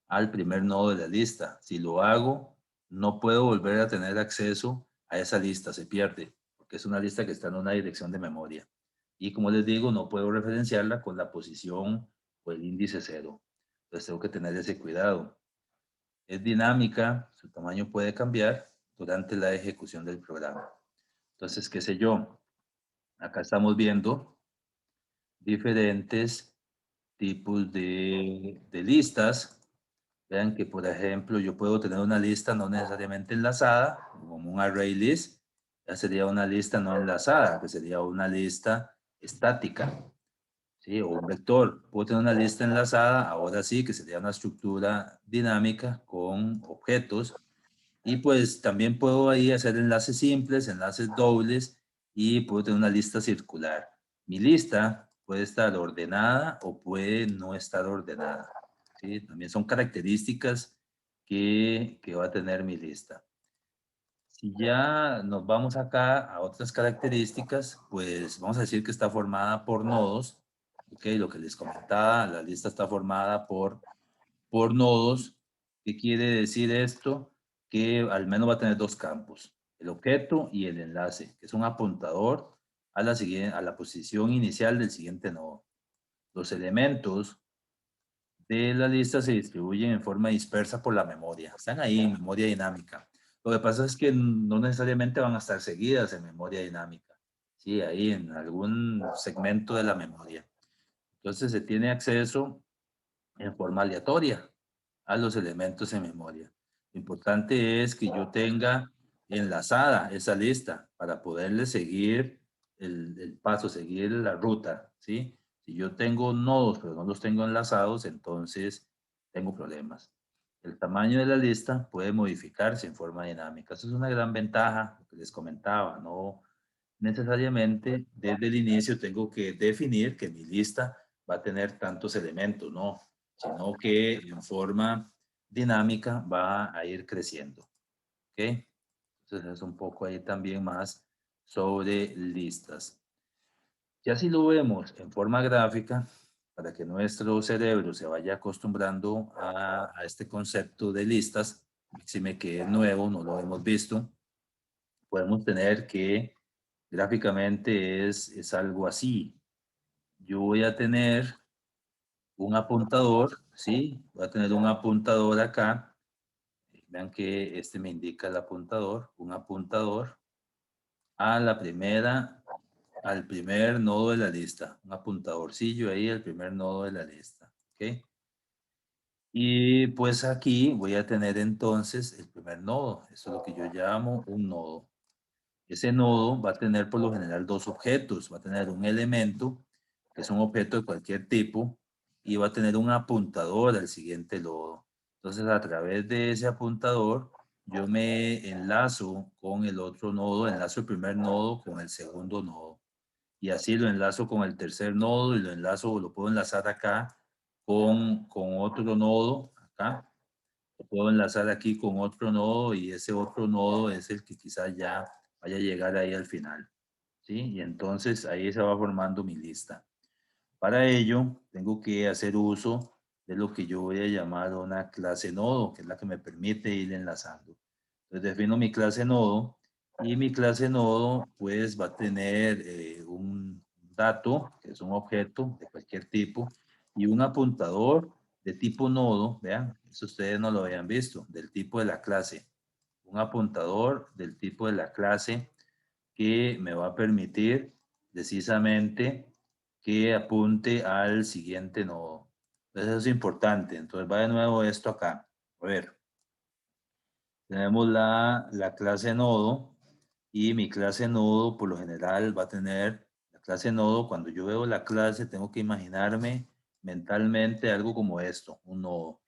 al primer nodo de la lista. Si lo hago, no puedo volver a tener acceso a esa lista, se pierde, porque es una lista que está en una dirección de memoria. Y como les digo, no puedo referenciarla con la posición o el índice 0. Entonces tengo que tener ese cuidado. Es dinámica, su tamaño puede cambiar durante la ejecución del programa. Entonces, qué sé yo, acá estamos viendo diferentes tipos de listas. Vean que, por ejemplo, yo puedo tener una lista no necesariamente enlazada, como un array list. Ya sería una lista no enlazada, que sería una lista estática, ¿sí? O un vector. Puedo tener una lista enlazada, ahora sí, que sería una estructura dinámica con objetos. Y pues también puedo ahí hacer enlaces simples, enlaces dobles, y puedo tener una lista circular. Mi lista puede estar ordenada o puede no estar ordenada, ¿sí? También son características que va a tener mi lista. Si ya nos vamos acá a otras características, pues vamos a decir que está formada por nodos. ¿Ok? Lo que les comentaba, la lista está formada por nodos. ¿Qué quiere decir esto? Que al menos va a tener dos campos, el objeto y el enlace, que es un apuntador a la posición inicial del siguiente nodo. Los elementos de la lista se distribuyen en forma dispersa por la memoria. Están ahí en memoria dinámica. Lo que pasa es que no necesariamente van a estar seguidas en memoria dinámica. Sí, ahí en algún segmento de la memoria. Entonces se tiene acceso en forma aleatoria a los elementos en memoria. Lo importante es que yo tenga enlazada esa lista para poderle seguir el paso, seguir la ruta, ¿sí? Si yo tengo nodos pero no los tengo enlazados, entonces tengo problemas. El tamaño de la lista puede modificarse en forma dinámica. Eso es una gran ventaja, lo que les comentaba. No necesariamente desde el inicio tengo que definir que mi lista va a tener tantos elementos, no, sino que en forma dinámica va a ir creciendo. ¿Ok? Entonces es un poco ahí también más sobre listas. Ya si lo vemos en forma gráfica, para que nuestro cerebro se vaya acostumbrando a este concepto de listas, máxime que es nuevo, no lo hemos visto, podemos tener que gráficamente es algo así. Yo voy a tener un apuntador, ¿sí? Voy a tener un apuntador acá. Vean que este me indica el apuntador, un apuntador a la primera, al primer nodo de la lista. Un apuntadorcillo ahí, el primer nodo de la lista. ¿Ok? Y pues aquí voy a tener entonces el primer nodo. Eso es lo que yo llamo un nodo. Ese nodo va a tener por lo general dos objetos. Va a tener un elemento, que es un objeto de cualquier tipo, y va a tener un apuntador al siguiente nodo. Entonces, a través de ese apuntador, yo me enlazo con el otro nodo, enlazo el primer nodo con el segundo nodo. Y así lo enlazo con el tercer nodo y lo enlazo, lo puedo enlazar acá con otro nodo, acá. Lo puedo enlazar aquí con otro nodo y ese otro nodo es el que quizás ya vaya a llegar ahí al final. ¿Sí? Y entonces ahí se va formando mi lista. Para ello, tengo que hacer uso de lo que yo voy a llamar una clase nodo, que es la que me permite ir enlazando. Entonces defino mi clase nodo y mi clase nodo pues va a tener un dato, que es un objeto de cualquier tipo, y un apuntador de tipo nodo, vean, eso ustedes no lo habían visto, del tipo de la clase. Un apuntador del tipo de la clase que me va a permitir precisamente que apunte al siguiente nodo. Entonces eso es importante. Entonces va de nuevo esto acá. A ver, tenemos la clase nodo y mi clase nodo por lo general va a tener la clase nodo. Cuando yo veo la clase tengo que imaginarme mentalmente algo como esto, un nodo,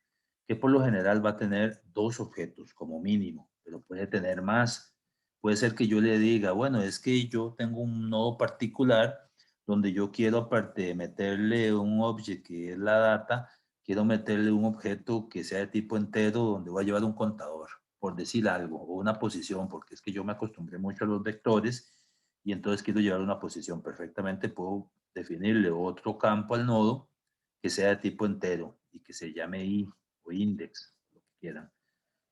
que por lo general va a tener dos objetos como mínimo, pero puede tener más. Puede ser que yo le diga, bueno, es que yo tengo un nodo particular donde yo quiero, aparte de meterle un objeto que es la data, quiero meterle un objeto que sea de tipo entero donde voy a llevar un contador, por decir algo, o una posición, porque es que yo me acostumbré mucho a los vectores y entonces quiero llevar una posición. Perfectamente puedo definirle otro campo al nodo que sea de tipo entero y que se llame i o index, lo que quieran.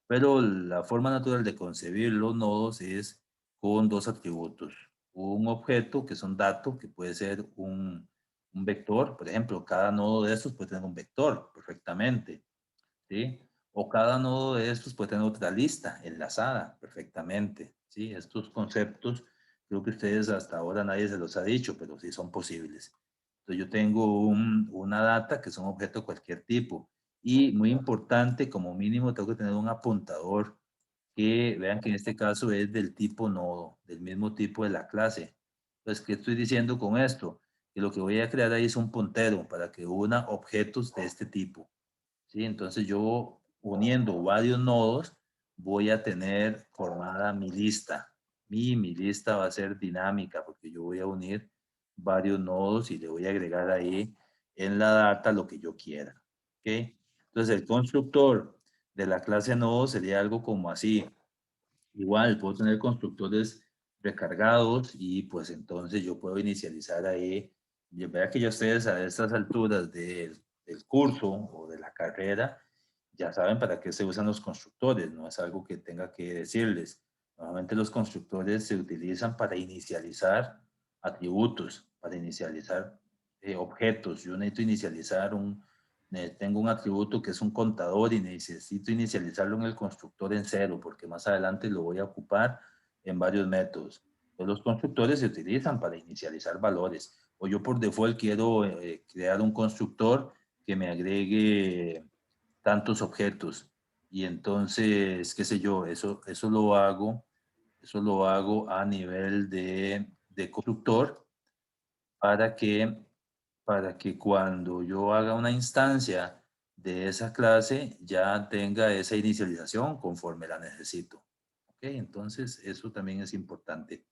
Pero la forma natural de concebir los nodos es con dos atributos. Un objeto, que es un dato, que puede ser un vector. Por ejemplo, cada nodo de estos puede tener un vector perfectamente. ¿Sí? O cada nodo de estos puede tener otra lista enlazada perfectamente. ¿Sí? Estos conceptos, creo que ustedes hasta ahora nadie se los ha dicho, pero sí son posibles. Entonces yo tengo una data que es un objeto de cualquier tipo. Y muy importante, como mínimo tengo que tener un apuntador que vean que en este caso es del tipo nodo, del mismo tipo de la clase. Entonces, ¿qué estoy diciendo con esto? Que lo que voy a crear ahí es un puntero para que una objetos de este tipo. ¿Sí? Entonces yo uniendo varios nodos voy a tener formada mi lista. Mi lista va a ser dinámica porque yo voy a unir varios nodos y le voy a agregar ahí en la data lo que yo quiera. ¿Ok? Entonces el constructor de la clase nodo sería algo como así. Igual puedo tener constructores recargados y pues entonces yo puedo inicializar ahí. Vea que ya ustedes a estas alturas del curso o de la carrera ya saben para qué se usan los constructores, no es algo que tenga que decirles. Normalmente los constructores se utilizan para inicializar atributos, para inicializar objetos. Yo necesito inicializar tengo un atributo que es un contador y necesito inicializarlo en el constructor en cero porque más adelante lo voy a ocupar en varios métodos. Pues los constructores se utilizan para inicializar valores. O yo por default quiero crear un constructor que me agregue tantos objetos. Y entonces, qué sé yo, eso lo hago a nivel de constructor para que, para que cuando yo haga una instancia de esa clase ya tenga esa inicialización conforme la necesito. ¿Ok? Entonces, eso también es importante.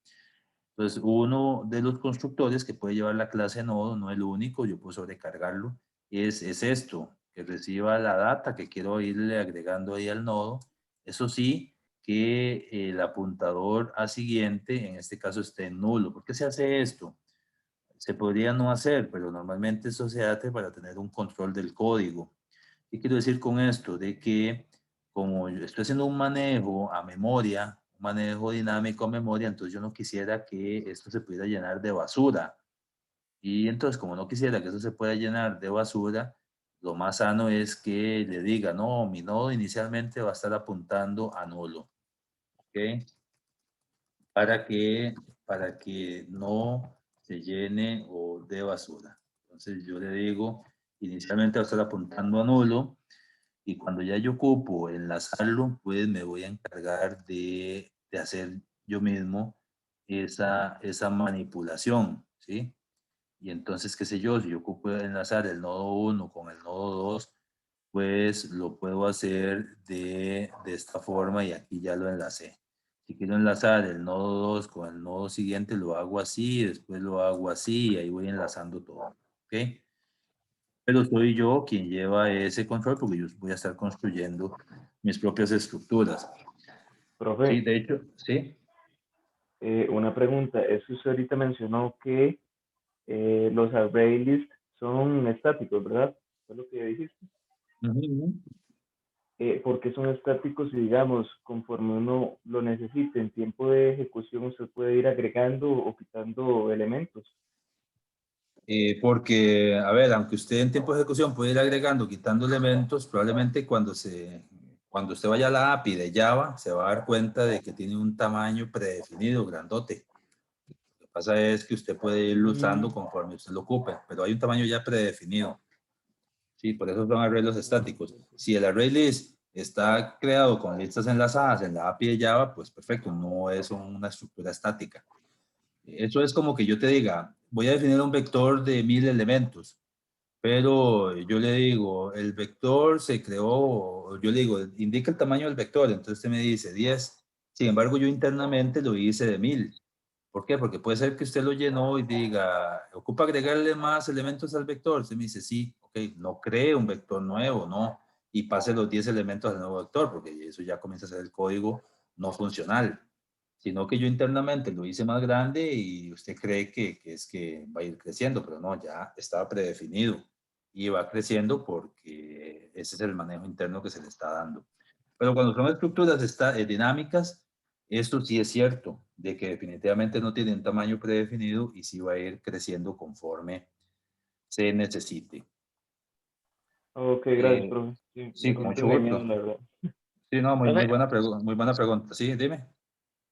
Entonces, uno de los constructores que puede llevar la clase nodo, no el único, yo puedo sobrecargarlo, es esto, que reciba la data que quiero irle agregando ahí al nodo. Eso sí, que el apuntador a siguiente, en este caso, esté en nulo. ¿Por qué se hace esto? Se podría no hacer, pero normalmente eso se hace para tener un control del código. ¿Qué quiero decir con esto? De que como yo estoy haciendo un manejo a memoria, un manejo dinámico a memoria, entonces yo no quisiera que esto se pudiera llenar de basura. Y entonces, como no quisiera que eso se pueda llenar de basura, lo más sano es que le diga, no, mi nodo inicialmente va a estar apuntando a nulo. ¿Ok? Para que no se llene o de basura. Entonces yo le digo, inicialmente va a estar apuntando a nulo y cuando ya yo ocupo enlazarlo, pues me voy a encargar de hacer yo mismo esa manipulación, ¿sí? Y entonces, qué sé yo, si yo ocupo enlazar el nodo 1 con el nodo 2, pues lo puedo hacer de esta forma y aquí ya lo enlacé. Si quiero enlazar el nodo 2 con el nodo siguiente, lo hago así, después lo hago así y ahí voy enlazando todo. ¿Ok? Pero soy yo quien lleva ese control porque yo voy a estar construyendo mis propias estructuras. Sí, Profe, de hecho, sí. una pregunta. Es que usted ahorita mencionó que los array list son estáticos, ¿verdad? ¿Fue lo que dijiste? Ujú. ¿Por qué son estáticos? Y digamos, conforme uno lo necesite en tiempo de ejecución, usted puede ir agregando o quitando elementos. Porque, a ver, aunque usted en tiempo de ejecución puede ir agregando, quitando elementos, probablemente cuando usted vaya a la API de Java, se va a dar cuenta de que tiene un tamaño predefinido, grandote. Lo que pasa es que usted puede irlo usando conforme usted lo ocupe, pero hay un tamaño ya predefinido. Sí, por eso son arreglos estáticos. Si el array list está creado con listas enlazadas en la API de Java, pues perfecto, no es una estructura estática. Eso es como que yo te diga, voy a definir un vector de 1000 elementos, pero yo le digo, el vector se creó, yo le digo, indica el tamaño del vector, entonces usted me dice 10. Sin embargo, yo internamente lo hice de 1000. ¿Por qué? Porque puede ser que usted lo llenó y diga, ¿ocupa agregarle más elementos al vector? Usted me dice, sí, ok, no cree un vector nuevo, no, y pase los 10 elementos al nuevo vector, porque eso ya comienza a ser el código no funcional, sino que yo internamente lo hice más grande y usted cree que es que va a ir creciendo, pero no, ya estaba predefinido y va creciendo porque ese es el manejo interno que se le está dando. Pero cuando son estructuras dinámicas, esto sí es cierto, de que definitivamente no tiene un tamaño predefinido y sí va a ir creciendo conforme se necesite. Ok, gracias, Eh, profe. Sí, sí, me con siento mucho engañado, gusto. la verdad. Sí, no, Profe, muy buena pregunta. Sí, dime.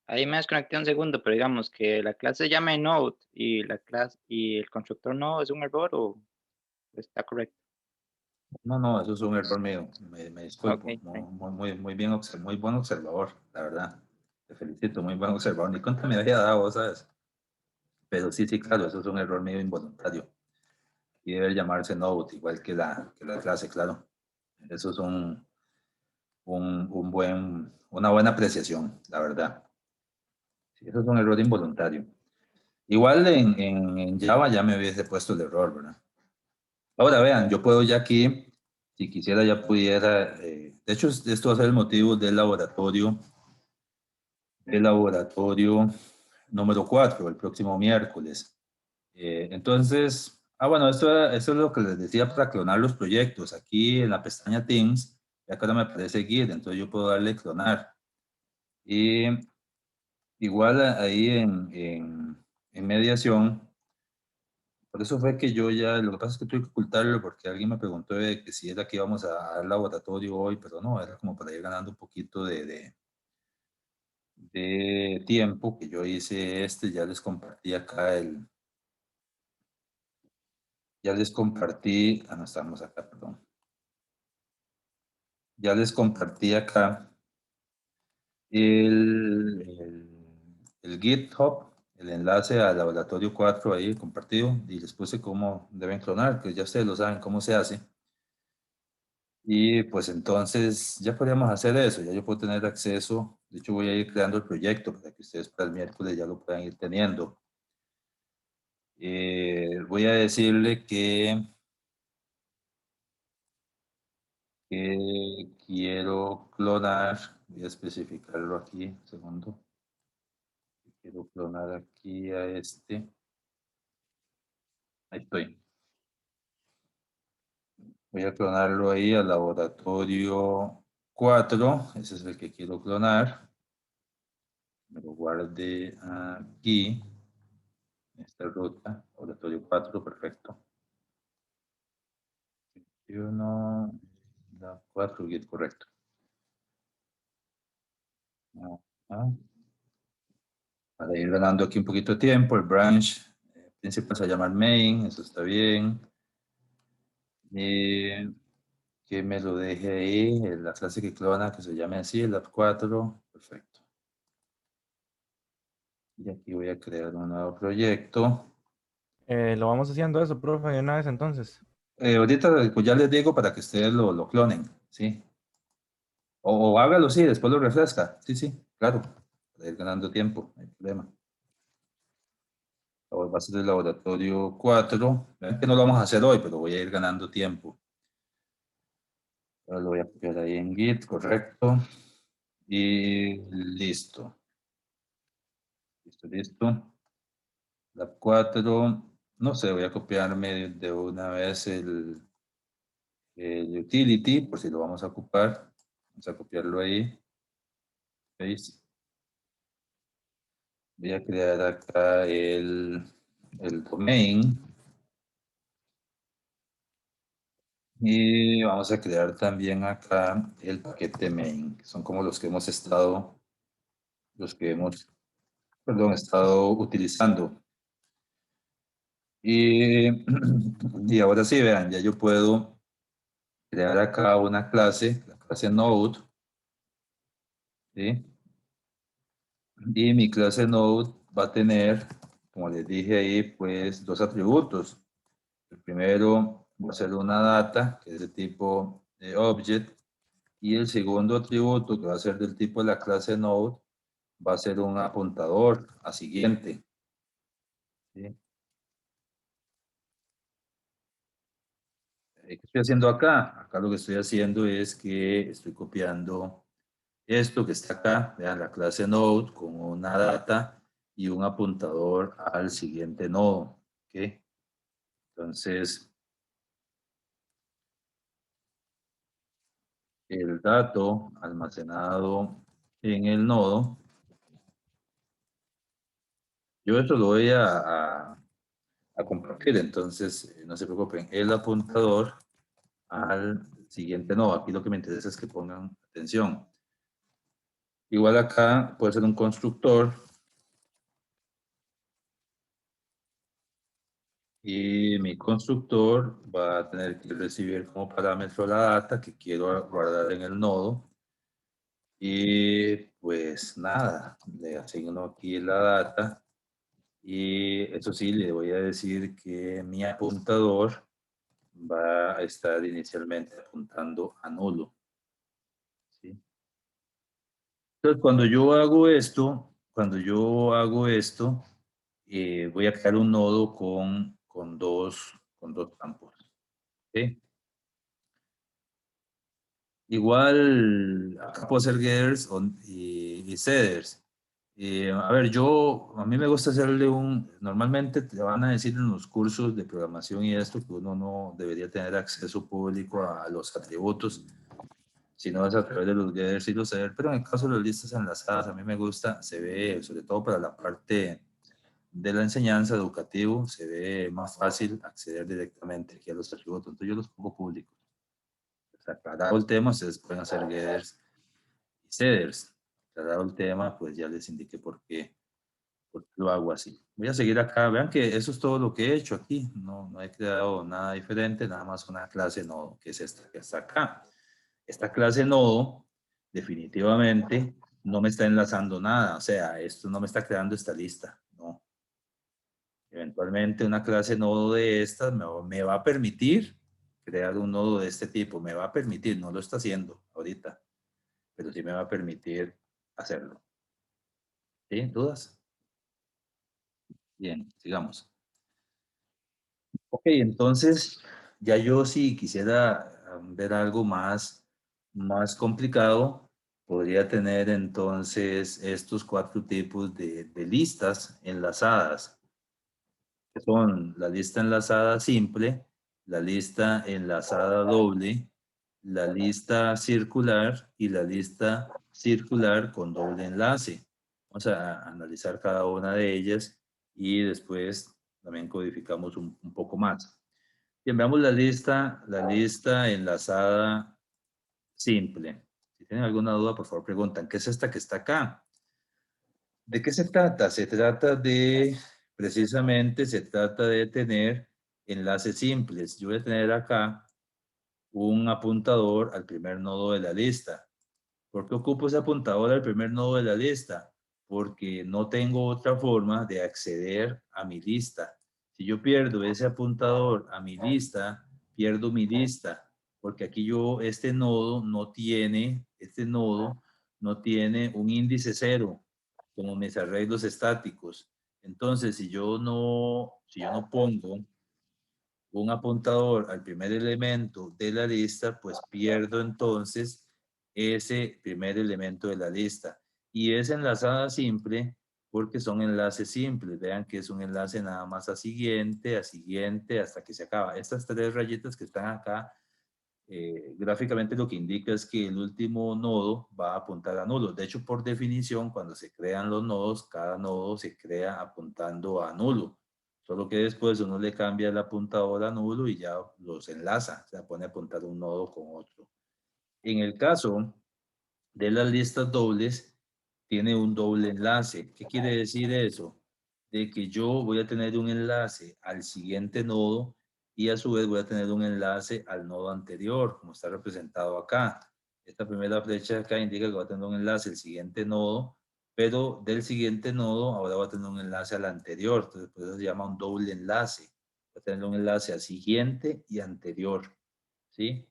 ahí me desconecté un segundo, pero digamos que la clase se llama Node y la clase y el constructor no es un error o está correcto. No, no, eso es un error mío. Me Ok, disculpo. Muy bien, muy buen observador, la verdad. Te felicito, muy buen observador. Ni cuenta me había dado, ¿sabes? Pero sí, sí, claro, eso es un error mío involuntario. Y debe llamarse Node, igual que la clase, claro. Eso es una buena apreciación, la verdad. Sí, eso es un error involuntario. Igual en Java ya me hubiese puesto el error, ¿verdad? Ahora vean, yo puedo ya aquí, si quisiera ya pudiera, de hecho esto va a ser el motivo del laboratorio número 4, el próximo miércoles. Entonces, bueno, esto es lo que les decía para clonar los proyectos. Aquí en la pestaña Teams, ya que ahora me aparece Git, entonces yo puedo darle clonar. Y igual ahí en mediación, por eso fue que yo ya, lo que pasa es que tuve que ocultarlo porque alguien me preguntó de que si era que íbamos a dar laboratorio hoy, pero no, era como para ir ganando un poquito de tiempo que yo hice ya les compartí acá ya les compartí, no estamos acá, perdón. Ya les compartí acá el GitHub, el enlace al laboratorio 4 ahí compartido y les puse cómo deben clonar, que ya ustedes lo saben cómo se hace. Y pues entonces ya podríamos hacer eso, ya yo puedo tener acceso, de hecho voy a ir creando el proyecto para que ustedes para el miércoles ya lo puedan ir teniendo. Voy a decirle que quiero clonar, voy a especificarlo aquí, un segundo. Quiero clonar aquí a este. Ahí estoy. Voy a clonarlo ahí al laboratorio 4. Ese es el que quiero clonar. Me lo guarde aquí. Esta ruta. Laboratorio 4, perfecto. 21, la 4, Git, correcto. Ajá. Para ir ganando aquí un poquito de tiempo, el branch principal se va a llamar main, eso está bien. Que me lo deje ahí, en la clase que clona, que se llame así, el app4, perfecto. Y aquí voy a crear un nuevo proyecto. Lo vamos haciendo eso, profe, de una vez entonces. Ahorita pues ya les digo para que ustedes lo clonen, ¿sí? O hágalo, sí, después lo refresca. Sí, sí, claro. Para ir ganando tiempo, no hay problema. Ahora va a ser el laboratorio 4. Vean que no lo vamos a hacer hoy, pero voy a ir ganando tiempo. Ahora lo voy a copiar ahí en Git, correcto. Y listo. Listo. La 4, no sé, voy a copiarme de una vez el utility, por si lo vamos a ocupar. Vamos a copiarlo ahí. ¿Veis? Voy a crear acá el domain. Y vamos a crear también acá el paquete main, que son como los que hemos estado, estado utilizando. Y, y ahora sí, vean, ya yo puedo crear acá una clase, la clase Node, ¿sí? Y mi clase Node va a tener, como les dije ahí, pues dos atributos. El primero va a ser una data, que es de tipo object, y el segundo atributo, que va a ser del tipo de la clase Node, va a ser un apuntador a siguiente. ¿Sí? ¿Qué estoy haciendo acá? Acá lo que estoy haciendo es que estoy copiando esto que está acá, vean, la clase Node con una data y un apuntador al siguiente nodo. ¿Okay? Entonces, el dato almacenado en el nodo, yo esto lo voy a compartir, entonces no se preocupen, el apuntador al siguiente nodo. Aquí lo que me interesa es que pongan atención. Igual acá puede ser un constructor y mi constructor va a tener que recibir como parámetro la data que quiero guardar en el nodo. Y pues nada, le asigno aquí la data y eso sí, le voy a decir que mi apuntador va a estar inicialmente apuntando a nulo. ¿Sí? Entonces, cuando yo hago esto, voy a crear un nodo con dos campos. ¿Sí? Igual, acá puedo hacer getters y setters. A mí me gusta hacerle normalmente te van a decir en los cursos de programación y esto que uno no debería tener acceso público a los atributos, sino es a través de los getters y los setters, pero en el caso de las listas enlazadas, a mí me gusta, se ve, sobre todo para la parte de la enseñanza educativo, se ve más fácil acceder directamente aquí a los atributos, entonces yo los pongo públicos. Aclarado el tema, ustedes pueden hacer getters y setters. Aclarado el tema, pues ya les indiqué por qué lo hago así. Voy a seguir acá. Vean que eso es todo lo que he hecho aquí. No he creado nada diferente, nada más una clase nodo, que es esta que está acá. Esta clase nodo definitivamente no me está enlazando nada. O sea, esto no me está creando esta lista. No. Eventualmente una clase nodo de estas me va a permitir crear un nodo de este tipo. Me va a permitir, no lo está haciendo ahorita, pero sí me va a permitir hacerlo. ¿Sí? ¿Dudas? Bien, sigamos. Ok, entonces ya yo si quisiera ver algo más complicado, podría tener entonces estos 4 tipos de listas enlazadas, que son la lista enlazada simple, la lista enlazada doble, la lista circular y la lista circular con doble enlace. Vamos a analizar cada una de ellas y después también codificamos un poco más. Bien, veamos la lista enlazada simple. Si tienen alguna duda, por favor preguntan, ¿qué es esta que está acá? ¿De qué se trata? Se trata de, precisamente, se trata de tener enlaces simples. Yo voy a tener acá un apuntador al primer nodo de la lista. ¿Por qué ocupo ese apuntador al primer nodo de la lista? Porque no tengo otra forma de acceder a mi lista. Si yo pierdo ese apuntador a mi lista, pierdo mi lista. Porque aquí este nodo no tiene un índice 0, como mis arreglos estáticos. Entonces, si yo no pongo un apuntador al primer elemento de la lista, pues pierdo entonces ese primer elemento de la lista. Y es enlazada simple porque son enlaces simples. Vean que es un enlace nada más a siguiente, hasta que se acaba. Estas 3 rayitas que están acá, gráficamente lo que indica es que el último nodo va a apuntar a nulo. De hecho, por definición, cuando se crean los nodos, cada nodo se crea apuntando a nulo. Solo que después uno le cambia el apuntador a nulo y ya los enlaza. Se pone a apuntar un nodo con otro. En el caso de las listas dobles, tiene un doble enlace. ¿Qué quiere decir eso? De que yo voy a tener un enlace al siguiente nodo y a su vez voy a tener un enlace al nodo anterior, como está representado acá. Esta primera flecha acá indica que voy a tener un enlace al siguiente nodo, pero del siguiente nodo ahora voy a tener un enlace al anterior. Entonces, por eso se llama un doble enlace. Voy a tener un enlace al siguiente y anterior. ¿Sí?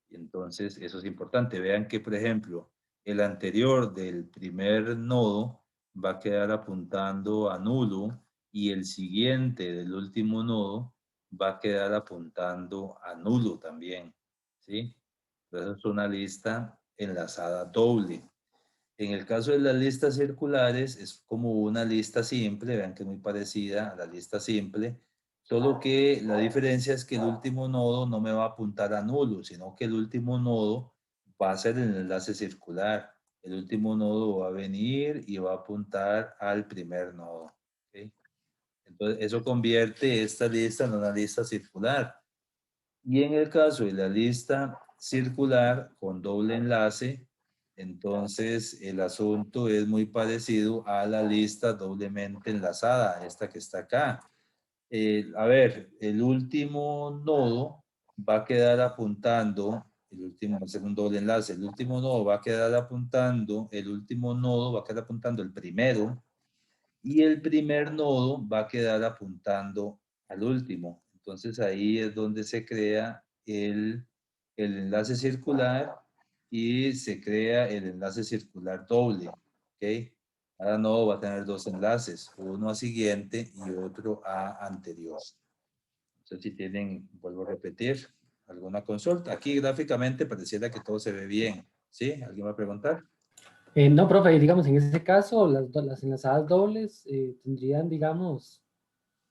Y entonces, eso es importante. Vean que, por ejemplo, el anterior del primer nodo va a quedar apuntando a nulo y el siguiente del último nodo va a quedar apuntando a nulo también. ¿Sí? Entonces es una lista enlazada doble. En el caso de las listas circulares es como una lista simple, vean que es muy parecida a la lista simple, solo que la diferencia es que el último nodo no me va a apuntar a nulo, sino que el último nodo va a ser el enlace circular. El último nodo va a venir y va a apuntar al primer nodo. ¿Okay? Entonces, eso convierte esta lista en una lista circular. Y en el caso de la lista circular con doble enlace, entonces el asunto es muy parecido a la lista doblemente enlazada, esta que está acá. A ver, el último nodo va a quedar apuntando, hacer un doble enlace, el último nodo va a quedar apuntando, el primero, y el primer nodo va a quedar apuntando al último. Entonces ahí es donde se crea el enlace circular y se crea el enlace circular doble. ¿Ok? Cada nodo va a tener 2 enlaces, uno a siguiente y otro a anterior. Entonces si tienen, vuelvo a repetir, alguna consulta. Aquí gráficamente pareciera que todo se ve bien. ¿Sí? ¿Alguien va a preguntar? No, profe, digamos, en ese caso, las enlazadas dobles tendrían, digamos,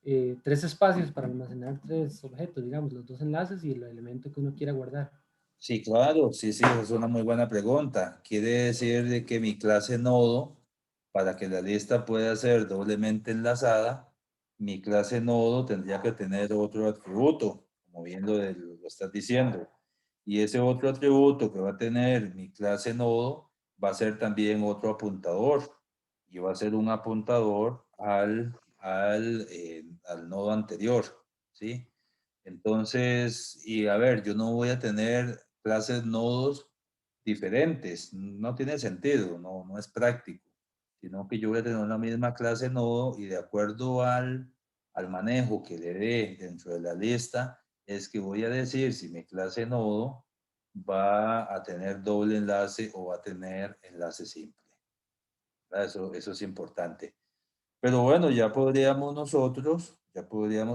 3 espacios para almacenar 3 objetos, digamos, los 2 enlaces y el elemento que uno quiera guardar. Sí, claro, sí, es una muy buena pregunta. Quiere decir de que mi clase nodo, para que la lista pueda ser doblemente enlazada, mi clase nodo tendría que tener otro atributo, como bien lo estás diciendo. Y ese otro atributo que va a tener mi clase nodo va a ser también otro apuntador. Y va a ser un apuntador al nodo anterior, ¿sí? Entonces, y a ver, yo no voy a tener clases nodos diferentes, no tiene sentido, no es práctico, sino que yo voy a tener una misma clase nodo y de acuerdo al manejo que le dé dentro de la lista, es que voy a decir si mi clase nodo va a tener doble enlace o va a tener enlace simple. Eso es importante. Pero bueno, ya podríamos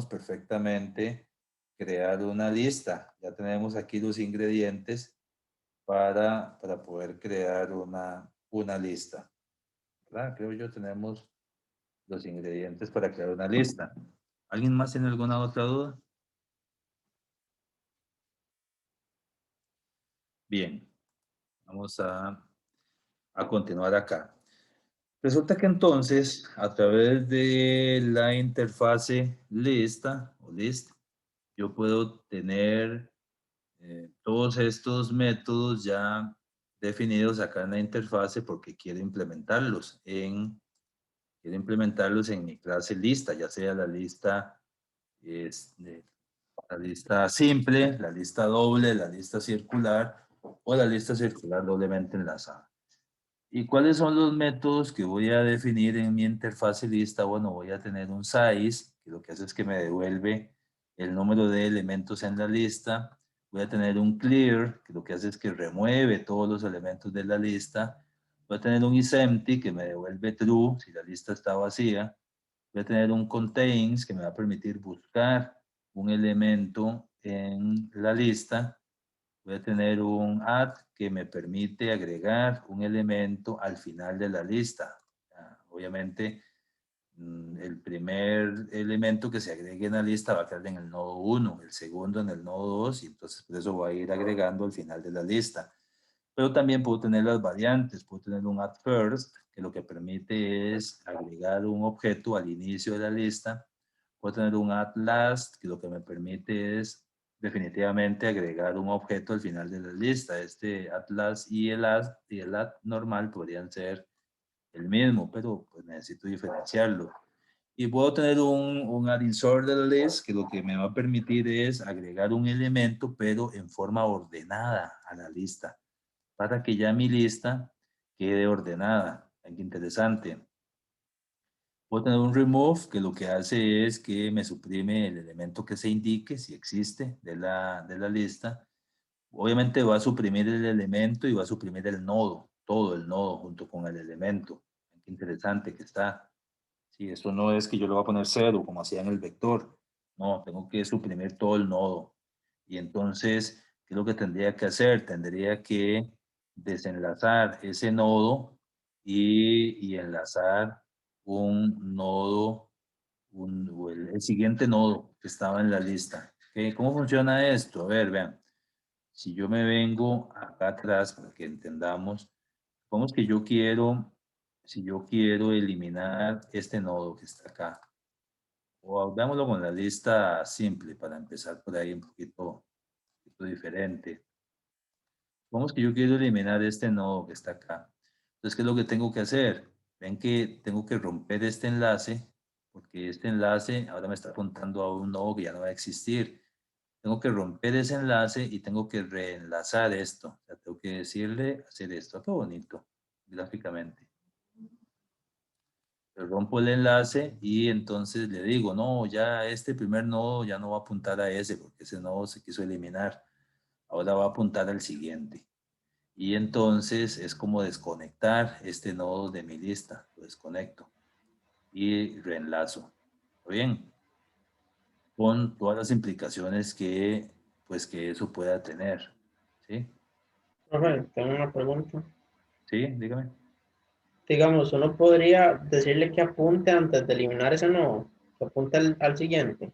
perfectamente crear una lista. Ya tenemos aquí los ingredientes para poder crear una lista. ¿Verdad? Creo yo tenemos los ingredientes para crear una lista. ¿Alguien más tiene alguna otra duda? Bien, vamos a continuar acá. Resulta que entonces, a través de la interfase lista o list, yo puedo tener todos estos métodos ya definidos acá en la interfase porque quiero implementarlos en mi clase lista, ya sea la lista, la lista simple, la lista doble, la lista circular o la lista circular doblemente enlazada. ¿Y cuáles son los métodos que voy a definir en mi interfase lista? Bueno, voy a tener un size, que lo que hace es que me devuelve el número de elementos en la lista. Voy a tener un clear, que lo que hace es que remueve todos los elementos de la lista. Voy a tener un isEmpty, que me devuelve true si la lista está vacía. Voy a tener un contains, que me va a permitir buscar un elemento en la lista. Voy a tener un add que me permite agregar un elemento al final de la lista. Obviamente, el primer elemento que se agregue en la lista va a quedar en el nodo 1, el segundo en el nodo 2, y entonces por eso voy a ir agregando al final de la lista. Pero también puedo tener las variantes, puedo tener un add first, que lo que permite es agregar un objeto al inicio de la lista. Puedo tener un add last, que lo que me permite es definitivamente agregar un objeto al final de la lista. Este add last y el add normal podrían ser el mismo, pero pues necesito diferenciarlo. Y puedo tener un add insert de la list, que lo que me va a permitir es agregar un elemento, pero en forma ordenada a la lista, para que ya mi lista quede ordenada. Qué interesante. Puedo tener un remove, que lo que hace es que me suprime el elemento que se indique, si existe, de la lista. Obviamente va a suprimir el elemento y va a suprimir el nodo, todo el nodo junto con el elemento. Qué interesante que está. Sí, esto no es que yo le voy a poner 0 como hacía en el vector. No, tengo que suprimir todo el nodo. Y entonces, ¿qué es lo que tendría que hacer? Tendría que desenlazar ese nodo y enlazar un nodo, o el siguiente nodo que estaba en la lista. ¿Ok? ¿Cómo funciona esto? A ver, vean. Si yo me vengo acá atrás para que entendamos, supongamos que si yo quiero eliminar este nodo que está acá, o veámoslo con la lista simple para empezar por ahí un poquito diferente. Supongamos que yo quiero eliminar este nodo que está acá. Entonces, ¿qué es lo que tengo que hacer? Ven que tengo que romper este enlace, porque este enlace ahora me está apuntando a un nodo que ya no va a existir. Tengo que romper ese enlace y tengo que reenlazar esto. O sea, tengo que decirle hacer esto. Qué bonito, gráficamente. Le rompo el enlace y entonces le digo, no, ya este primer nodo ya no va a apuntar a ese porque ese nodo se quiso eliminar. Ahora va a apuntar al siguiente. Y entonces es como desconectar este nodo de mi lista. Lo desconecto y reenlazo. ¿Está bien? Con todas las implicaciones que, pues, que eso pueda tener. ¿Sí? Profe, tengo una pregunta. Sí, dígame. Digamos, uno podría decirle que apunte antes de eliminar ese nodo, que apunte al siguiente,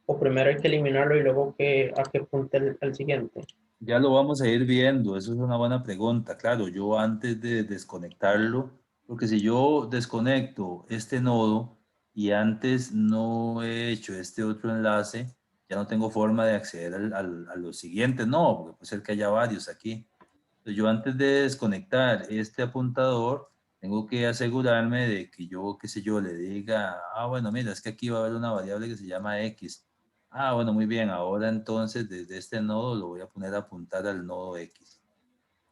o primero hay que eliminarlo y luego a que apunte al siguiente. Ya lo vamos a ir viendo, eso es una buena pregunta. Claro, yo antes de desconectarlo, porque si yo desconecto este nodo y antes no he hecho este otro enlace, ya no tengo forma de acceder a los siguientes, no, porque puede ser que haya varios aquí. Entonces yo antes de desconectar este apuntador, tengo que asegurarme de que yo, qué sé yo, le diga, bueno, mira, es que aquí va a haber una variable que se llama X. Bueno, muy bien, ahora entonces desde este nodo lo voy a poner a apuntar al nodo X.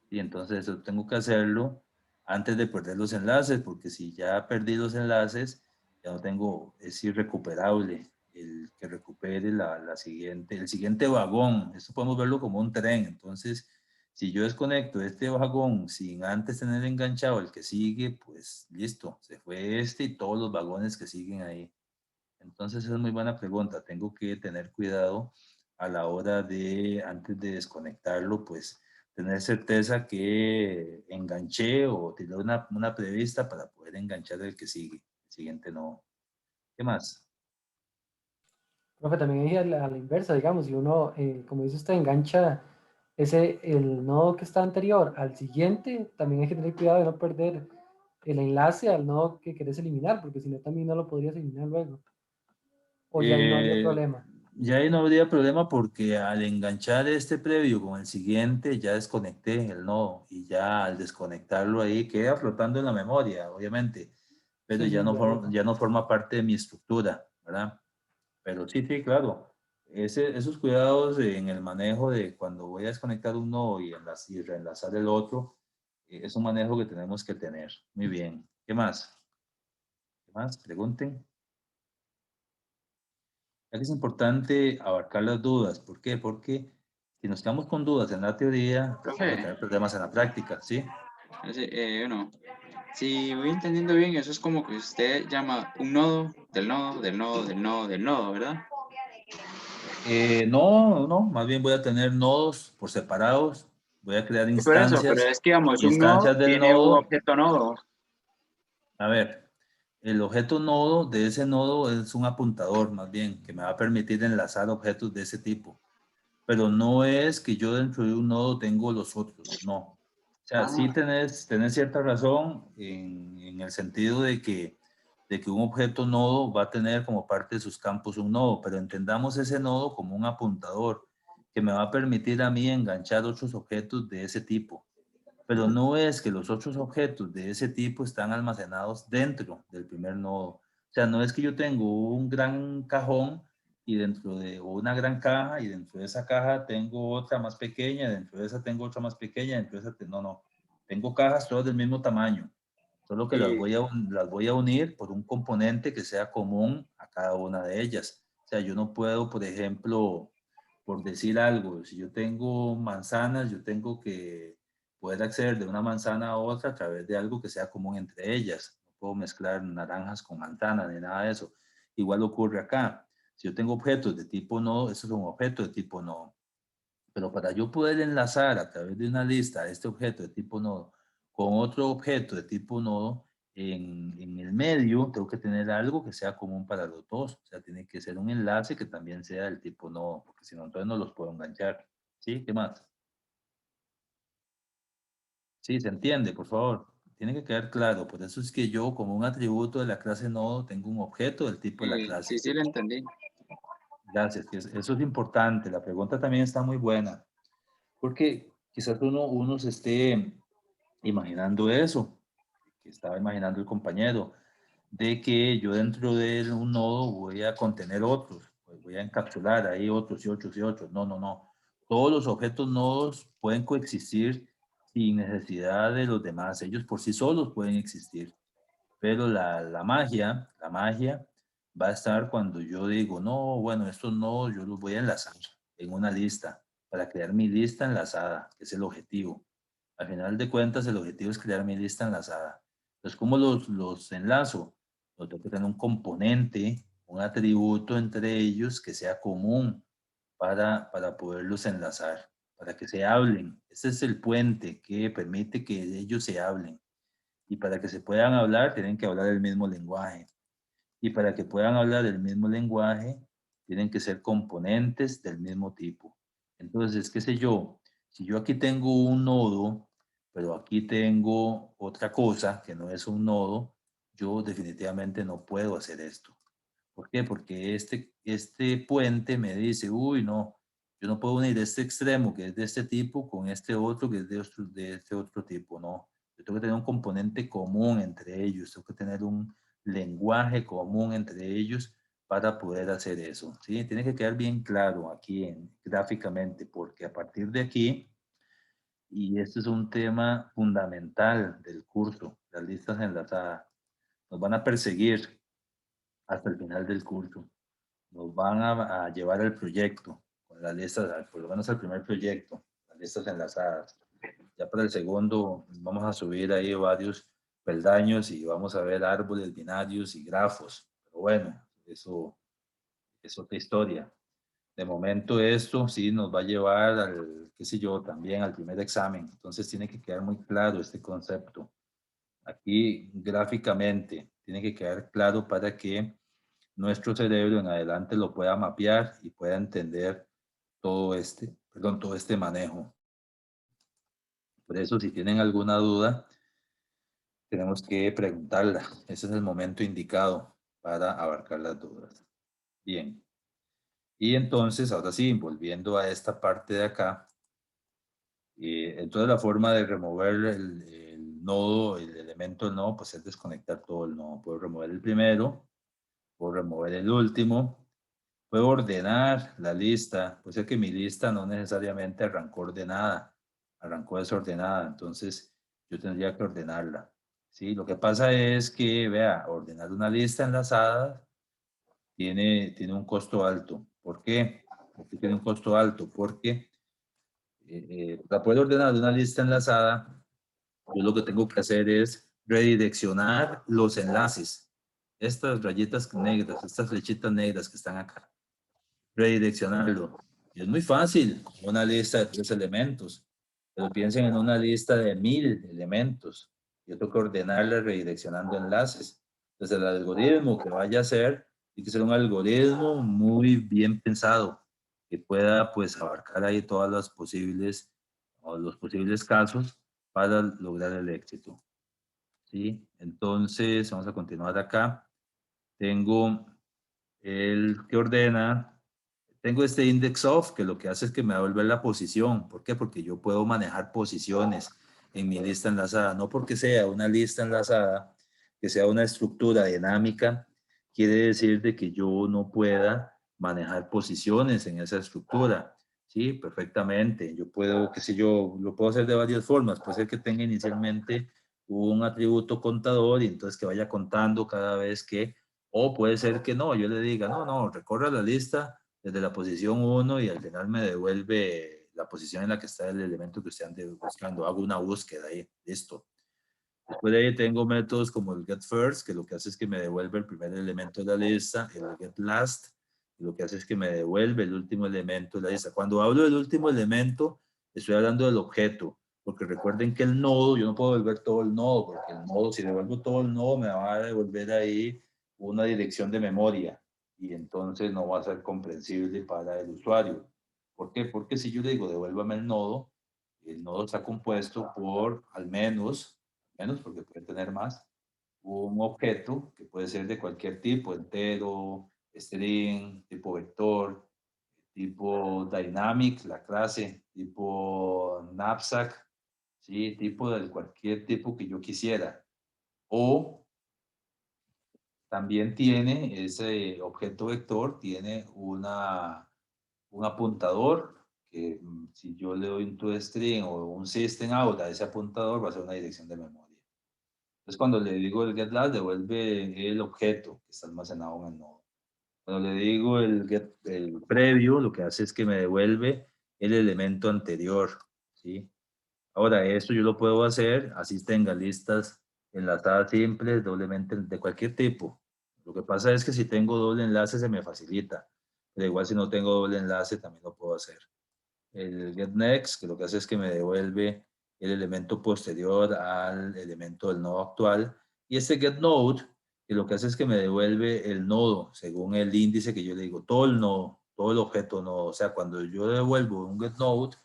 Y entonces eso tengo que hacerlo antes de perder los enlaces, porque si ya perdí los enlaces, ya no tengo, es irrecuperable el que recupere el siguiente vagón. Esto podemos verlo como un tren. Entonces, si yo desconecto este vagón sin antes tener enganchado el que sigue, pues listo, se fue este y todos los vagones que siguen ahí. Entonces, esa es muy buena pregunta. Tengo que tener cuidado a la hora de, antes de desconectarlo, pues tener certeza que enganché o tiré una prevista para poder enganchar el que sigue. El siguiente no. ¿Qué más? Profe, también hay a la inversa, digamos, si uno, como dice usted, engancha el nodo que está anterior al siguiente, también hay que tener cuidado de no perder el enlace al nodo que querés eliminar, porque si no también no lo podrías eliminar luego. O ya ahí no habría Eh, problema. Ya ahí no habría problema porque al enganchar este previo con el siguiente ya desconecté el nodo y ya al desconectarlo ahí queda flotando en la memoria, obviamente, pero Sí, ya sí, no, ya veo. ya no forma parte de mi estructura, ¿verdad? Pero sí, sí, claro. Esos cuidados en el manejo de cuando voy a desconectar un nodo y reenlazar el otro, es un manejo que tenemos que tener. Muy bien. ¿Qué más? ¿Qué más? Pregunten. Ya que es importante abarcar las dudas. ¿Por qué? Porque si nos quedamos con dudas en la teoría, vamos a Profe, tener problemas en la práctica, ¿sí? bueno, si voy entendiendo bien, eso es como que usted llama un nodo del nodo, del nodo, del nodo, del nodo, ¿verdad? No, no, más bien voy a tener nodos por separados. Voy a crear Sí, por eso, pero es que, digamos, un nodo instancias del tiene un nodo. objeto nodo. A ver, el objeto nodo de ese nodo es un apuntador, más bien, que me va a permitir enlazar objetos de ese tipo. Pero no es que yo dentro de un nodo tengo los otros, no. O sea, sí Ah, tenés cierta razón en el sentido de que un objeto nodo va a tener como parte de sus campos un nodo, pero entendamos ese nodo como un apuntador que me va a permitir a mí enganchar otros objetos de ese tipo. Pero no es que los otros objetos de ese tipo están almacenados dentro del primer nodo. O sea, no es que yo tengo un gran cajón y dentro de o una gran caja y dentro de esa caja tengo otra más pequeña, dentro de esa tengo otra más pequeña, dentro de esa no, no. Tengo cajas todas del mismo tamaño, solo que y las voy a unir por un componente que sea común a cada una de ellas. O sea, yo no puedo, por ejemplo, por decir algo, si yo tengo manzanas, yo tengo que poder acceder de una manzana a otra a través de algo que sea común entre ellas. No puedo mezclar naranjas con manzanas ni nada de eso. Igual ocurre acá. Si yo tengo objetos de tipo nodo, eso es un objeto de tipo nodo. Pero para yo poder enlazar a través de una lista este objeto de tipo nodo con otro objeto de tipo nodo, en el medio tengo que tener algo que sea común para los dos. O sea, tiene que ser un enlace que también sea del tipo nodo, porque si no, entonces no los puedo enganchar. ¿Sí? ¿Qué más? Sí, se entiende, por favor. Tiene que quedar claro. Por eso es que yo, como un atributo de la clase nodo, tengo un objeto del tipo de la sí, clase. sí, lo entendí. Gracias. Eso es importante. La pregunta también está muy buena. Porque quizás uno se esté imaginando eso, que estaba imaginando el compañero, de que yo dentro de un nodo voy a contener otros, pues voy a encapsular ahí otros y otros y otros. No, no, no. Todos los objetos nodos pueden coexistir sin necesidad de los demás. Ellos por sí solos pueden existir. Pero la magia va a estar cuando yo digo, no, bueno, estos nodos yo los voy a enlazar en una lista para crear mi lista enlazada, que es el objetivo. Al final de cuentas, el objetivo es crear mi lista enlazada. Entonces, ¿cómo los enlazo? Yo tengo que tener un componente, un atributo entre ellos que sea común para poderlos enlazar, para que se hablen. Ese es el puente que permite que ellos se hablen. Y para que se puedan hablar, tienen que hablar el mismo lenguaje. Y para que puedan hablar el mismo lenguaje, tienen que ser componentes del mismo tipo. Entonces, qué sé yo, si yo aquí tengo un nodo, pero aquí tengo otra cosa que no es un nodo, yo definitivamente no puedo hacer esto. ¿Por qué? Porque este puente me dice, uy, no, yo no puedo unir este extremo que es de este tipo con este otro que es de este otro tipo, no. Yo tengo que tener un componente común entre ellos, tengo que tener un lenguaje común entre ellos para poder hacer eso, ¿sí? Tiene que quedar bien claro aquí gráficamente, porque a partir de aquí, y este es un tema fundamental del curso, las listas enlazadas, nos van a perseguir hasta el final del curso. Nos van a llevar el proyecto con las listas, por lo menos el primer proyecto, las listas enlazadas. Ya para el segundo vamos a subir ahí varios peldaños y vamos a ver árboles binarios y grafos. Pero bueno, eso es otra historia. De momento esto sí nos va a llevar al, qué sé yo, también al primer examen. Entonces tiene que quedar muy claro este concepto. Aquí gráficamente tiene que quedar claro para que nuestro cerebro en adelante lo pueda mapear y pueda entender todo este manejo. Por eso, si tienen alguna duda, tenemos que preguntarla. Ese es el momento indicado para abarcar las dudas. Bien. Y entonces, ahora sí, volviendo a esta parte de acá, entonces la forma de remover el nodo, el elemento del nodo, pues es desconectar todo el nodo. Puedo remover el primero, puedo remover el último, puedo ordenar la lista. Pues es que mi lista no necesariamente arrancó ordenada, arrancó desordenada, entonces yo tendría que ordenarla. ¿Sí? Lo que pasa es que, vea, ordenar una lista enlazada tiene un costo alto. ¿Por qué? ¿Por qué tiene un costo alto? Porque para poder ordenar una lista enlazada, yo lo que tengo que hacer es redireccionar los enlaces. Estas rayitas negras, estas flechitas negras que están acá. Redireccionarlo. Y es muy fácil, una lista de 3 elementos. Pero piensen en una lista de 1000 elementos. Yo tengo que ordenarla redireccionando enlaces. Entonces el algoritmo que vaya a hacer tiene que ser un algoritmo muy bien pensado, que pueda pues abarcar ahí todas las posibles o los posibles casos para lograr el éxito. ¿Sí? Entonces vamos a continuar acá. Tengo el que ordena. Tengo este index of que lo que hace es que me va a devolver la posición. ¿Por qué? Porque yo puedo manejar posiciones en mi lista enlazada. No porque sea una lista enlazada, que sea una estructura dinámica, quiere decir de que yo no pueda manejar posiciones en esa estructura. Sí, perfectamente. Yo puedo, qué sé yo, lo puedo hacer de varias formas. Puede ser que tenga inicialmente un atributo contador y entonces que vaya contando cada vez que, o puede ser que no, yo le diga, no, recorra la lista desde la posición 1 y al final me devuelve la posición en la que está el elemento que usted ande buscando. Hago una búsqueda ahí, listo. Después de ahí tengo métodos como el getFirst, que lo que hace es que me devuelve el primer elemento de la lista, el getLast, y lo que hace es que me devuelve el último elemento de la lista. Cuando hablo del último elemento, estoy hablando del objeto, porque recuerden que el nodo, yo no puedo devolver todo el nodo, porque el nodo, si devuelvo todo el nodo, me va a devolver ahí una dirección de memoria, y entonces no va a ser comprensible para el usuario. ¿Por qué? Porque si yo le digo devuélvame el nodo está compuesto por al menos porque puede tener más, un objeto que puede ser de cualquier tipo, entero, string, tipo vector, tipo dynamic, la clase, tipo knapsack, ¿sí? Tipo de cualquier tipo que yo quisiera. O también tiene ese objeto vector, tiene un apuntador que si yo le doy un toString o un system out a ese apuntador va a ser una dirección de memoria. Entonces, cuando le digo el getLast, devuelve el objeto que está almacenado en el nodo. Cuando le digo el previo, lo que hace es que me devuelve el elemento anterior, ¿sí? Ahora, esto yo lo puedo hacer, así tenga listas enlazadas simples, doblemente de cualquier tipo. Lo que pasa es que si tengo doble enlace se me facilita, pero igual si no tengo doble enlace también lo puedo hacer. El getNext, que lo que hace es que me devuelve el elemento posterior al elemento del nodo actual. Y este getNode, que lo que hace es que me devuelve el nodo según el índice que yo le digo, todo el nodo, todo el objeto nodo. O sea, cuando yo devuelvo un getNode,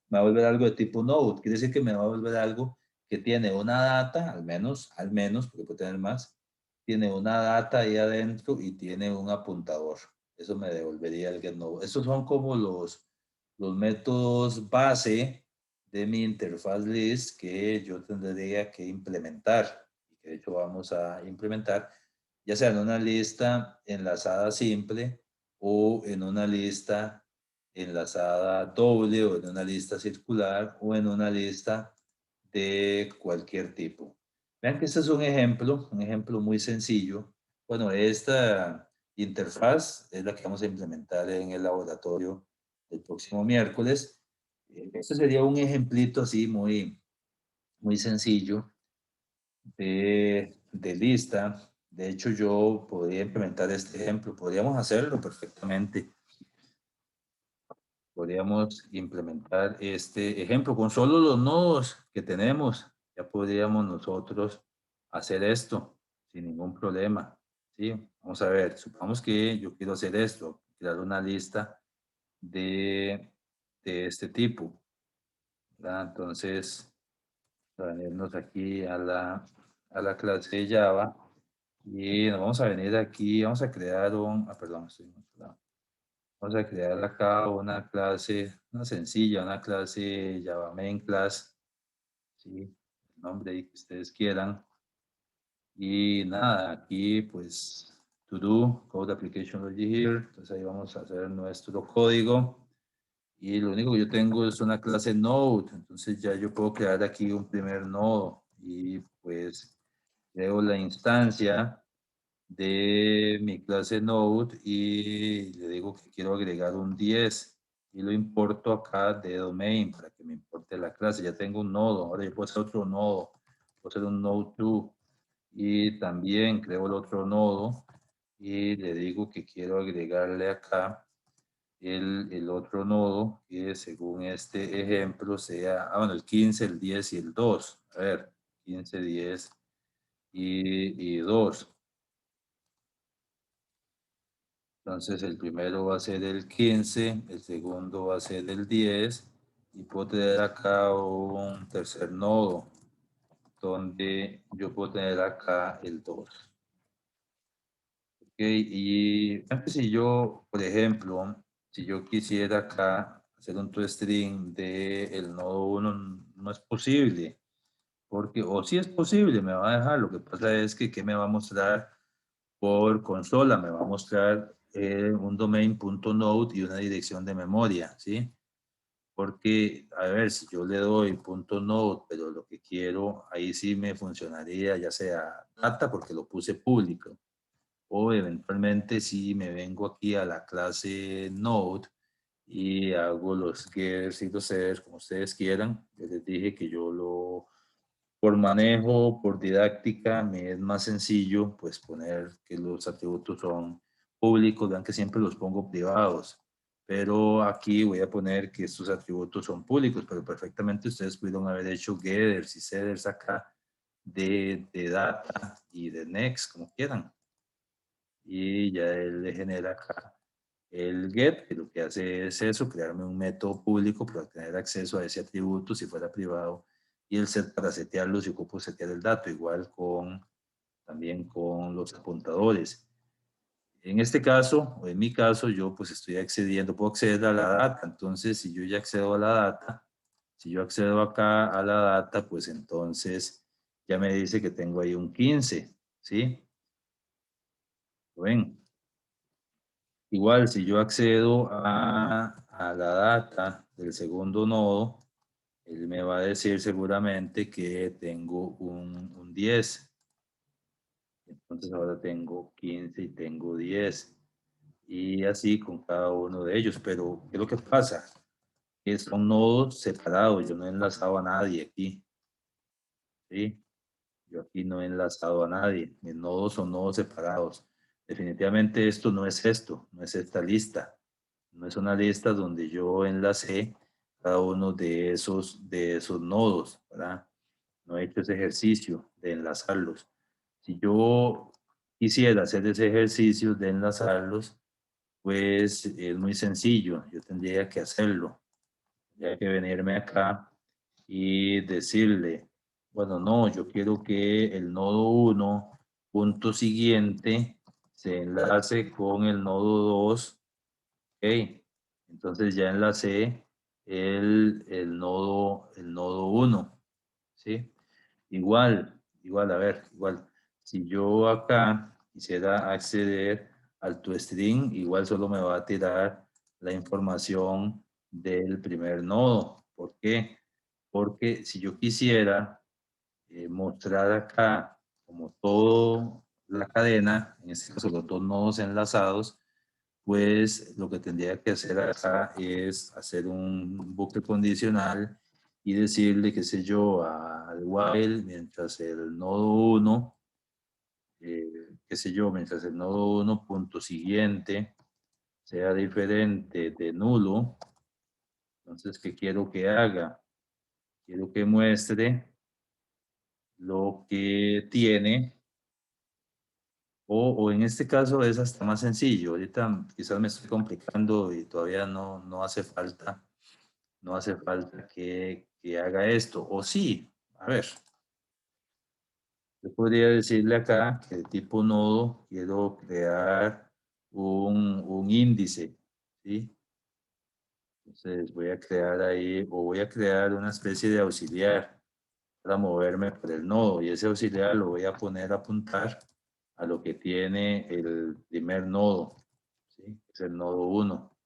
me va a volver algo de tipo node. Quiere decir que me va a volver algo que tiene una data, al menos, porque puede tener más, tiene una data ahí adentro y tiene un apuntador. Eso me devolvería el getNode. Esos son como los métodos base de mi interfaz list que yo tendría que implementar y que de hecho vamos a implementar, ya sea en una lista enlazada simple o en una lista enlazada doble o en una lista circular o en una lista de cualquier tipo. Vean que este es un ejemplo muy sencillo. Bueno, esta interfaz es la que vamos a implementar en el laboratorio el próximo miércoles. Este sería un ejemplito así muy sencillo de lista. De hecho, yo podría implementar este ejemplo. Podríamos hacerlo perfectamente. Podríamos implementar este ejemplo con solo los nodos que tenemos. Ya podríamos nosotros hacer esto sin ningún problema. ¿Sí? Vamos a ver, supongamos que yo quiero hacer esto, crear una lista de este tipo. ¿Verdad? Entonces, venirnos aquí a la clase de Java y nos vamos a venir aquí, vamos a crear un, perdón, estoy en otro lado. Vamos Vamos a crear acá una clase, una sencilla, una clase Java Main Class, ¿sí? El nombre ahí que ustedes quieran. Y nada, aquí pues to do, code application logic here. Entonces ahí vamos a hacer nuestro código. Y lo único que yo tengo es una clase node. Entonces ya yo puedo crear aquí un primer nodo. Y pues creo la instancia de mi clase node y le digo que quiero agregar un 10 y lo importo acá de domain para que me importe la clase. Ya tengo un nodo, ahora yo puedo hacer otro nodo, puedo hacer un node 2 y también creo el otro nodo y le digo que quiero agregarle acá el otro nodo que según este ejemplo sea, bueno, el 15, el 10 y el 2. A ver, 15, 10 y 2. Entonces el primero va a ser el 15, el segundo va a ser el 10 y puedo tener acá un tercer nodo donde yo puedo tener acá el 2. Ok, y si yo, por ejemplo, si yo quisiera acá hacer un toString del nodo 1, no es posible, porque, o sí es posible, me va a dejar, lo que pasa es que ¿qué me va a mostrar? Por consola me va a mostrar un domain.node y una dirección de memoria, ¿sí? Porque, a ver, si yo le doy .node, pero lo que quiero, ahí sí me funcionaría, ya sea data, porque lo puse público, o eventualmente si me vengo aquí a la clase node y hago los getters y los setters, como ustedes quieran. Yo les dije que yo lo por manejo, por didáctica, me es más sencillo pues poner que los atributos son públicos, vean que siempre los pongo privados, pero aquí voy a poner que estos atributos son públicos, pero perfectamente ustedes pudieron haber hecho getters y setters acá de data y de next, como quieran. Y ya él le genera acá el get, que lo que hace es eso, crearme un método público para tener acceso a ese atributo si fuera privado, y el set para setearlo si ocupo setear el dato, igual con también con los apuntadores. En este caso, o en mi caso, yo pues estoy accediendo, puedo acceder a la data, entonces si yo ya accedo a la data, si yo accedo acá a la data, pues entonces ya me dice que tengo ahí un 15, ¿sí? ¿Lo ven? Igual, si yo accedo a la data del segundo nodo, él me va a decir seguramente que tengo un 10. Entonces ahora tengo 15 y tengo 10. Y así con cada uno de ellos. Pero, ¿qué es lo que pasa? Que son nodos separados. Yo no he enlazado a nadie aquí. ¿Sí? Yo aquí no he enlazado a nadie. Mis nodos son nodos separados. Definitivamente esto no es esto, no es esta lista. No es una lista donde yo enlacé cada uno de esos nodos, ¿verdad? No he hecho ese ejercicio de enlazarlos. Si yo quisiera hacer ese ejercicio de enlazarlos, pues es muy sencillo. Yo tendría que hacerlo. Tendría que venirme acá y decirle, bueno, no, yo quiero que el nodo 1, punto siguiente, se enlace con el nodo 2. Ok, entonces ya enlacé el nodo 1, ¿sí? Igual, a ver, igual. Si yo acá quisiera acceder al toString, igual solo me va a tirar la información del primer nodo. ¿Por qué? Porque si yo quisiera mostrar acá como toda la cadena, en este caso los dos nodos enlazados, pues lo que tendría que hacer acá es hacer un bucle condicional y decirle, qué sé yo, al while, mientras el nodo 1, qué sé yo, mientras el nodo 1 punto siguiente sea diferente de nulo, entonces, ¿qué quiero que haga? Quiero que muestre lo que tiene, o en este caso es hasta más sencillo. Ahorita quizás me estoy complicando y todavía no hace falta. No hace falta que haga esto. O sí, a ver, yo podría decirle acá que de tipo nodo quiero crear un índice, ¿sí? Entonces voy a crear ahí, o voy a crear una especie de auxiliar para moverme por el nodo, y ese auxiliar lo voy a poner a apuntar a lo que tiene el primer nodo, ¿sí? Es el nodo 1.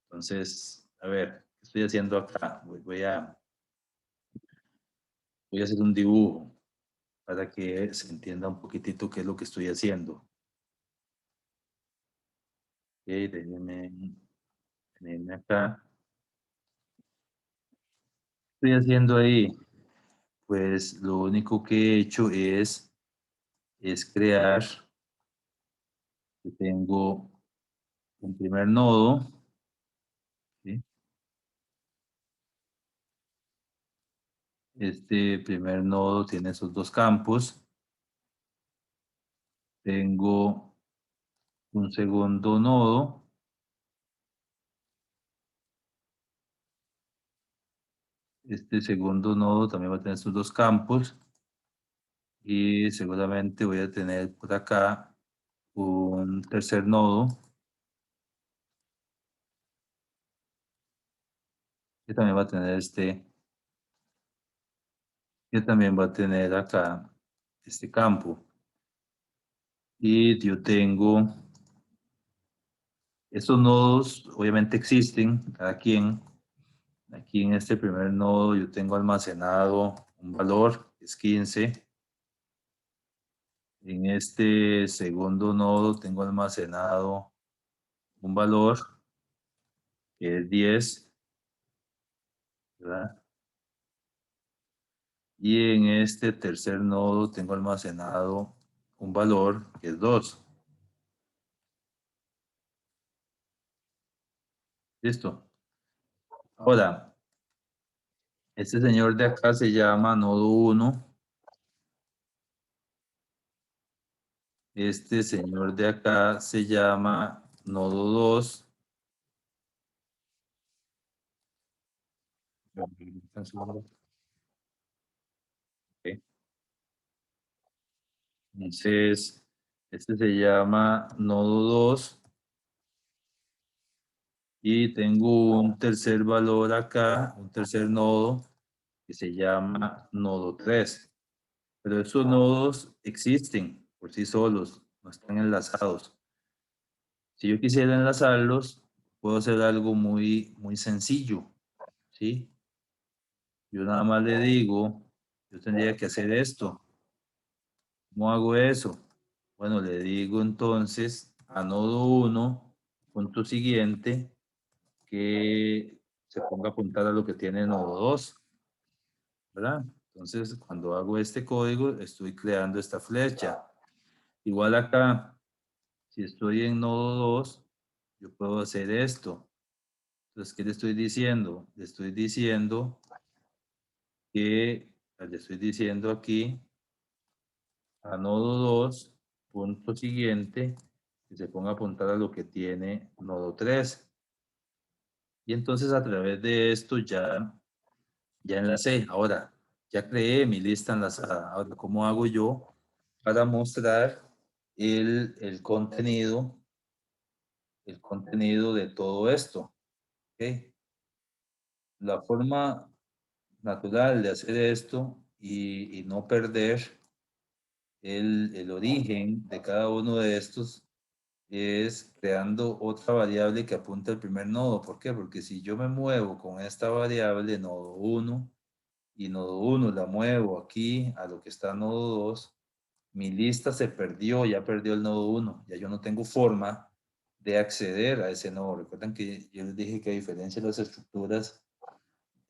Entonces, a ver, ¿qué estoy haciendo acá? Voy a hacer un dibujo para que se entienda un poquitito qué es lo que estoy haciendo. Ok, déjenme acá. Estoy haciendo ahí, pues lo único que he hecho es crear, que tengo un primer nodo, ¿sí? Este primer nodo tiene esos dos campos. Tengo un segundo nodo. Este segundo nodo también va a tener estos dos campos. Y seguramente voy a tener por acá un tercer nodo que también va a tener que también va a tener acá este campo. Y yo tengo estos nodos, obviamente existen, cada quien. Aquí en este primer nodo yo tengo almacenado un valor, es 15. En este segundo nodo tengo almacenado un valor, que es 10, ¿verdad? Y en este tercer nodo tengo almacenado un valor, que es 2. ¿Listo? Ahora, este señor de acá se llama nodo 1. Este señor de acá se llama nodo 2. Ok. Entonces, este se llama nodo 2 y tengo un tercer valor acá, un tercer nodo que se llama nodo 3. Pero esos nodos existen por sí solos, no están enlazados. Si yo quisiera enlazarlos, puedo hacer algo muy, muy sencillo, ¿sí? Yo nada más le digo, yo tendría que hacer esto. ¿Cómo hago eso? Bueno, le digo entonces a nodo 1, punto siguiente, que se ponga a apuntar a lo que tiene nodo 2, ¿verdad? Entonces, cuando hago este código, estoy creando esta flecha. Igual acá, si estoy en nodo 2, yo puedo hacer esto. Entonces, ¿qué le estoy diciendo? Le estoy diciendo que, le estoy diciendo aquí a nodo 2, punto siguiente, que se ponga a apuntar a lo que tiene nodo 3. Y entonces a través de esto ya enlacé. Ahora, ya creé mi lista enlazada. Ahora, ¿cómo hago yo para mostrar el contenido de todo esto? ¿Okay? La forma natural de hacer esto y no perder el origen de cada uno de estos es creando otra variable que apunta al primer nodo. ¿Por qué? Porque si yo me muevo con esta variable nodo 1 y nodo 1 la muevo aquí a lo que está nodo 2, mi lista se perdió, ya perdió el nodo 1, ya yo no tengo forma de acceder a ese nodo. Recuerden que yo les dije que a diferencia de las estructuras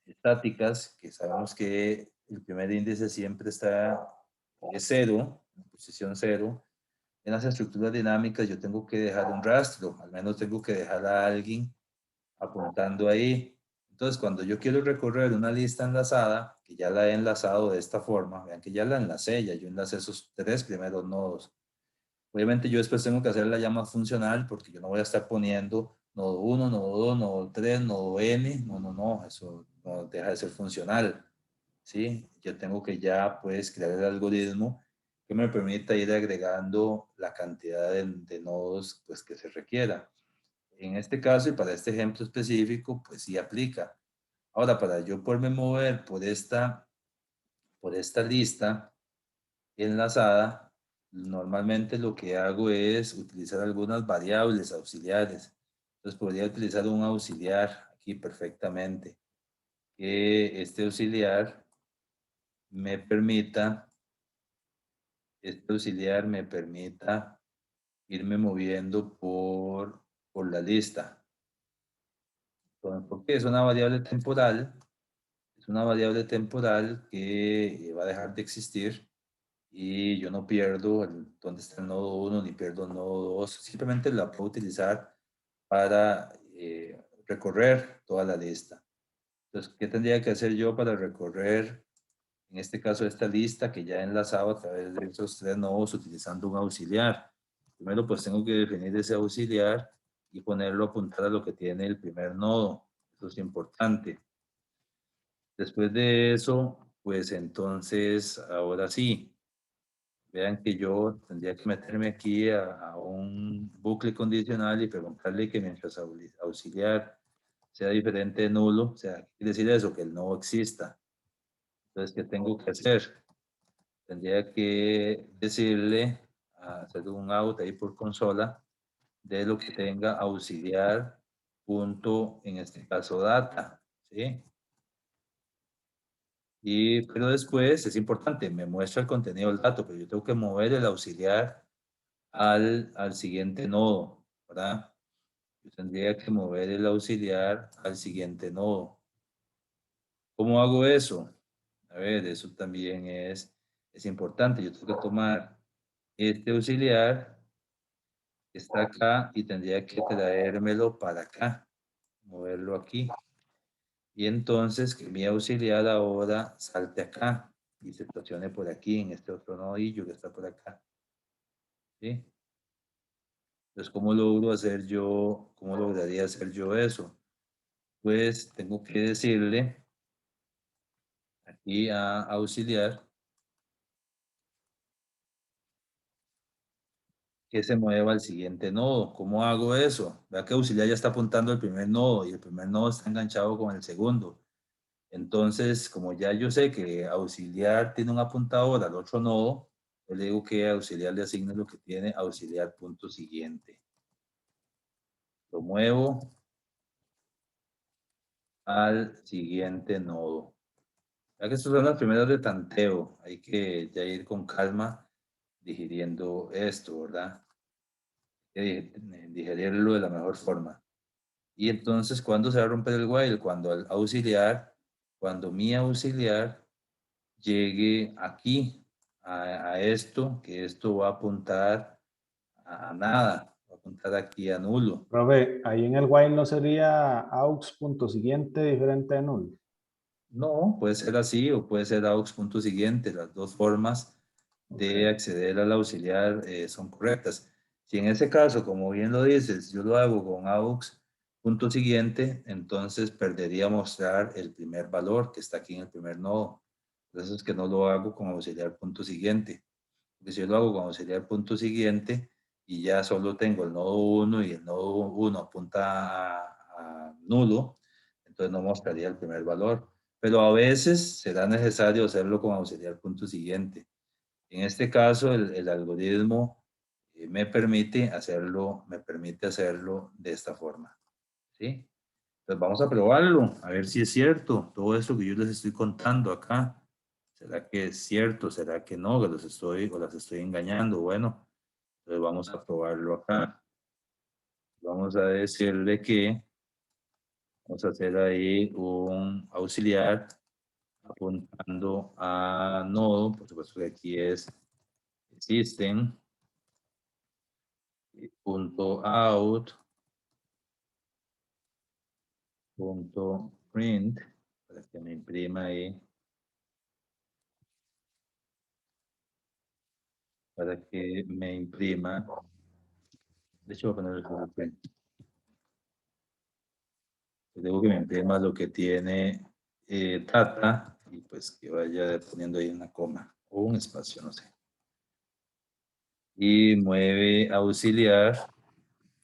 estáticas, que sabemos que el primer índice siempre es 0, en posición 0, en las estructuras dinámicas yo tengo que dejar un rastro, al menos tengo que dejar a alguien apuntando ahí. Entonces, cuando yo quiero recorrer una lista enlazada, que ya la he enlazado de esta forma, vean que ya la enlacé, ya yo enlacé esos 3 primeros nodos. Obviamente yo después tengo que hacerla ya más funcional porque yo no voy a estar poniendo nodo 1, nodo 2, nodo 3, nodo n, no, eso no deja de ser funcional, ¿sí? Yo tengo que ya pues crear el algoritmo que me permita ir agregando la cantidad de nodos pues que se requiera. En este caso y para este ejemplo específico, pues sí aplica. Ahora, para yo poderme mover por esta lista enlazada, normalmente lo que hago es utilizar algunas variables auxiliares. Entonces podría utilizar un auxiliar aquí perfectamente. Que este auxiliar me permita irme moviendo por la lista. Porque es una variable temporal. Es una variable temporal que va a dejar de existir y yo no pierdo dónde está el nodo 1 ni pierdo el nodo 2. Simplemente la puedo utilizar para recorrer toda la lista. Entonces, ¿qué tendría que hacer yo para recorrer, en este caso, esta lista que ya he enlazado a través de esos 3 nodos utilizando un auxiliar? Primero, pues tengo que definir ese auxiliar y ponerlo a apuntar a lo que tiene el primer nodo. Eso es importante. Después de eso, pues entonces, ahora sí, vean que yo tendría que meterme aquí a un bucle condicional y preguntarle que mientras auxiliar sea diferente de nulo, o sea, quiere decir eso, que el nodo exista. Entonces, ¿qué tengo que hacer? Tendría que decirle, hacer un out ahí por consola, de lo que tenga auxiliar punto, en este caso, data, ¿sí? Pero después, es importante, me muestra el contenido del dato, pero yo tengo que mover el auxiliar al siguiente nodo, ¿verdad? Yo tendría que mover el auxiliar al siguiente nodo. ¿Cómo hago eso? A ver, eso también es importante. Yo tengo que tomar este auxiliar que está acá y tendría que traérmelo para acá, moverlo aquí. Y entonces que mi auxiliar ahora salte acá y se estacione por aquí, en este otro nodillo que está por acá. ¿Sí? Entonces, ¿cómo lograría hacer yo eso? Pues tengo que decirle aquí a auxiliar que se mueva al siguiente nodo. ¿Cómo hago eso? Vea que auxiliar ya está apuntando al primer nodo y el primer nodo está enganchado con el segundo. Entonces, como ya yo sé que auxiliar tiene un apuntador al otro nodo, yo le digo que auxiliar le asigne lo que tiene auxiliar punto siguiente. Lo muevo al siguiente nodo. Ya que estas son las primeras de tanteo, hay que ya ir con calma digiriendo esto, ¿verdad? Digerirlo de la mejor forma. Y entonces, ¿cuándo se va a romper el while? Cuando mi auxiliar llegue aquí, a esto, que esto va a apuntar a nada, va a apuntar aquí a nulo. Profe, ahí en el while no sería aux punto siguiente diferente de null. No, puede ser así o puede ser aux punto siguiente. Las dos formas de acceder al auxiliar son correctas. Si en ese caso, como bien lo dices, yo lo hago con aux punto siguiente, entonces perdería mostrar el primer valor que está aquí en el primer nodo. Entonces es que no lo hago con auxiliar punto siguiente. Porque si yo lo hago con auxiliar punto siguiente y ya solo tengo el nodo 1 y el nodo 1 apunta a nulo, entonces no mostraría el primer valor. Pero a veces será necesario hacerlo con auxiliar punto siguiente. En este caso, el algoritmo me permite hacerlo de esta forma. ¿Sí? Entonces vamos a probarlo, a ver si es cierto todo eso que yo les estoy contando acá. ¿Será que es cierto? ¿Será que no? Que las estoy engañando. Bueno, entonces vamos a probarlo acá. Vamos a decirle que vamos a hacer ahí un auxiliar apuntando a nodo. Por supuesto que aquí es system punto out punto print para que me imprima ahí. Para que me imprima. De hecho, voy a poner el print. Debo que me imprima lo que tiene data y pues que vaya poniendo ahí una coma o un espacio, no sé. Y mueve auxiliar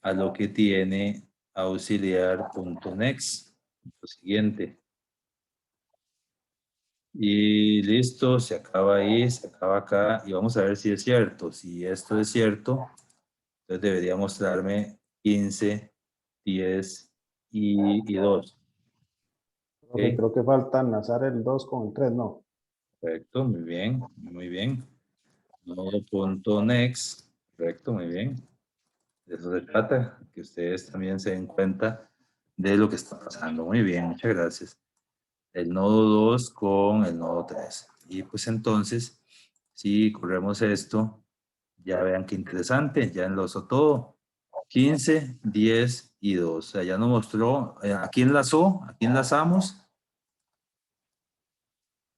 a lo que tiene auxiliar.next. Lo siguiente. Y listo, se acaba ahí, se acaba acá. Y vamos a ver si es cierto. Si esto es cierto, entonces debería mostrarme 15, 10 y 2. Profe, Ok, creo que falta enlazar el 2 con el 3, ¿no? perfecto, muy bien, muy bien. Nodo.next, perfecto, muy bien. De eso se trata, que ustedes también se den cuenta de lo que está pasando. Muy bien, muchas gracias. El nodo 2 con el nodo 3. Y pues entonces, si corremos esto, ya vean qué interesante, ya enlazó todo. 15, 10 y 2. O sea, ya nos mostró, aquí enlazó, aquí enlazamos.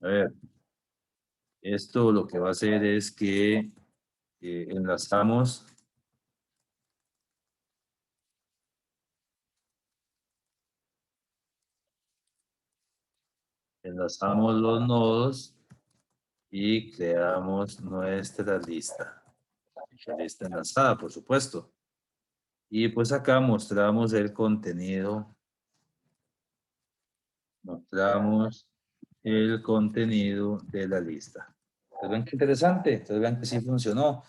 A ver, esto lo que va a hacer es que enlazamos los nodos y creamos nuestra lista. Nuestra lista enlazada, por supuesto. Y pues acá mostramos el contenido. Mostramos el contenido de la lista. Entonces, ven qué interesante. Entonces, ven que sí funcionó.